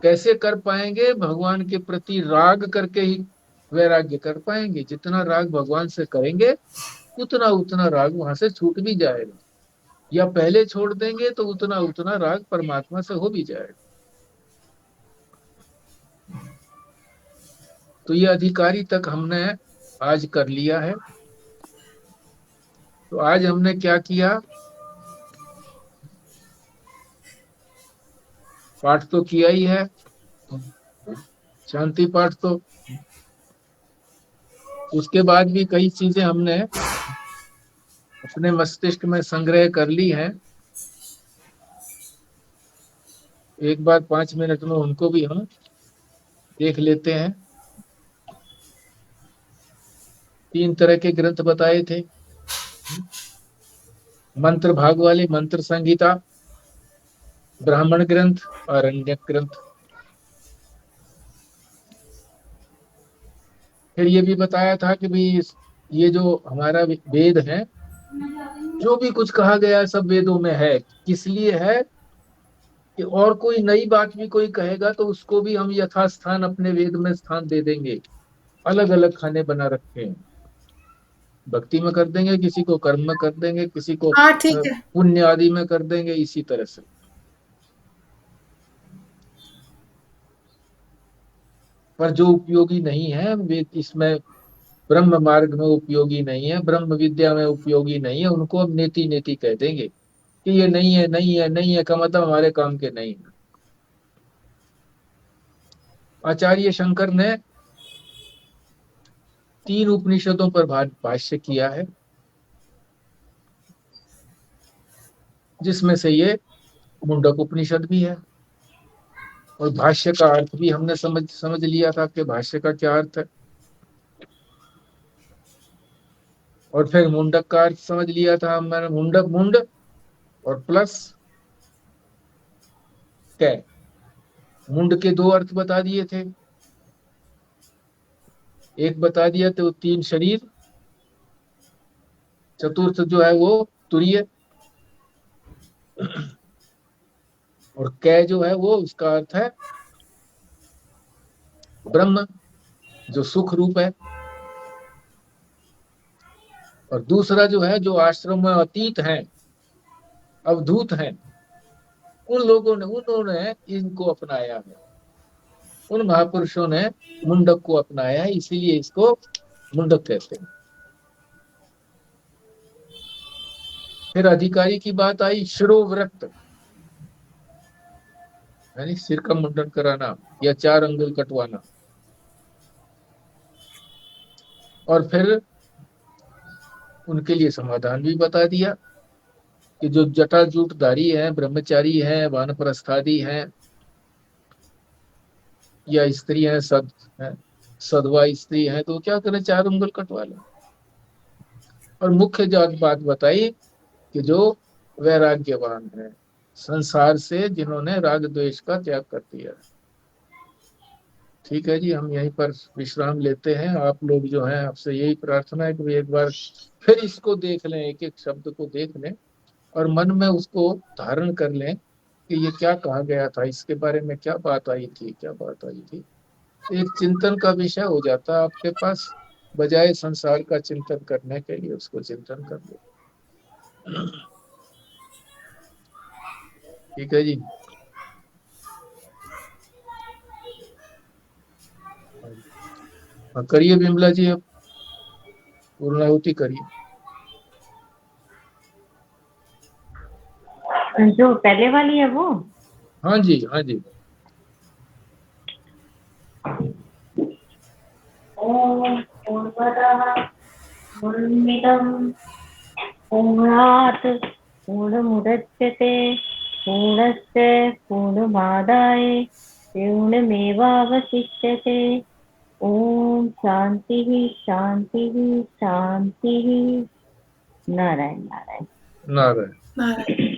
कैसे कर पाएंगे? भगवान के प्रति राग करके ही वैराग्य कर पाएंगे। जितना राग भगवान से करेंगे उतना उतना राग वहां से छूट भी जाएगा, या पहले छोड़ देंगे तो उतना उतना राग परमात्मा से हो भी जाएगा। तो ये अधिकारी तक हमने आज कर लिया है। तो आज हमने क्या किया? पाठ तो किया ही है, शांति पाठ तो। उसके बाद भी कई चीजें हमने अपने मस्तिष्क में संग्रह कर ली हैं। एक बार 5 मिनट में उनको भी हम देख लेते हैं। 3 तरह के ग्रंथ बताए थे, मंत्र भाग वाले मंत्र संहिता, ब्राह्मण ग्रंथ और अन्य ग्रंथ। फिर ये भी बताया था कि भी ये जो हमारा वेद है जो भी कुछ कहा गया है सब वेदों में है। किस लिए है कि और कोई नई बात भी कोई कहेगा तो उसको भी हम यथास्थान अपने वेद में स्थान दे देंगे। अलग अलग खाने बना रखे हैं, भक्ति में कर देंगे, किसी को कर्म में कर देंगे, किसी को हाँ ठीक है। पुण्य आदि में कर देंगे, इसी तरह से। पर जो उपयोगी नहीं है वे इसमें ब्रह्म मार्ग में उपयोगी नहीं है, ब्रह्म विद्या में उपयोगी नहीं है, उनको हम नेति नेति कह देंगे कि ये नहीं है, नहीं है, नहीं है का मतलब हमारे काम के नहीं है। आचार्य शंकर ने 3 उपनिषदों पर भाष्य किया है, जिसमें से ये मुंडक उपनिषद भी है। और भाष्य का अर्थ भी हमने समझ लिया था कि भाष्य का क्या अर्थ है। और फिर मुंडक का अर्थ समझ लिया था हमने, मुंडक मुंड और प्लस कै। मुंड के 2 अर्थ बता दिए थे, एक बता दिया तो 3 शरीर, चतुर्थ जो है वो तुरीय, और कै जो है वो उसका अर्थ है ब्रह्म जो सुख रूप है। और दूसरा जो है जो आश्रम में अतीत हैं, अवधूत हैं, उन लोगों ने उन्होंने इनको अपनाया है, उन महापुरुषों ने मुंडक को अपनाया है, इसीलिए इसको मुंडक कहते हैं। फिर अधिकारी की बात आई, शिरोव्रत यानी सिर का मुंडन कराना या 4 अंगुल कटवाना। और फिर उनके लिए समाधान भी बता दिया कि जो जटाजूटधारी हैं, ब्रह्मचारी हैं, वानप्रस्थादी हैं या स्त्री हैं, सधवा स्त्री हैं, तो क्या करें, 4 उंगल कटवा लें। और मुख्य बात बताई कि जो वैराग्यवान है, संसार से जिन्होंने राग द्वेष का त्याग कर दिया। ठीक है जी, हम यहीं पर विश्राम लेते हैं। आप लोग जो हैं, आपसे यही प्रार्थना है कि एक बार फिर इसको देख लें, एक एक शब्द को देख लें और मन में उसको धारण कर लें कि ये क्या कहा गया था, इसके बारे में क्या बात आई थी, क्या बात आई थी। एक चिंतन का विषय हो जाता है आपके पास, बजाय संसार का चिंतन करने के लिए उसको चिंतन कर लो। ठीक है जी। हाँ, करिए बिमला जी, अब पूर्णाहुति करिए। जो पहले वाली है वो। हाँ जी, हाँ जी। ओम पूर्णमदः पूर्णमिदं पूर्णात् पूर्णमुदच्यते पूर्णस्य पूर्णमादाय पूर्णमेवावशिष्यते। ओम शांति शांति शांति। नारायण नारायण नारायण। नारायण।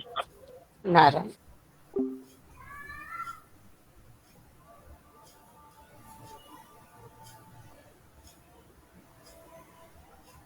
नारायण।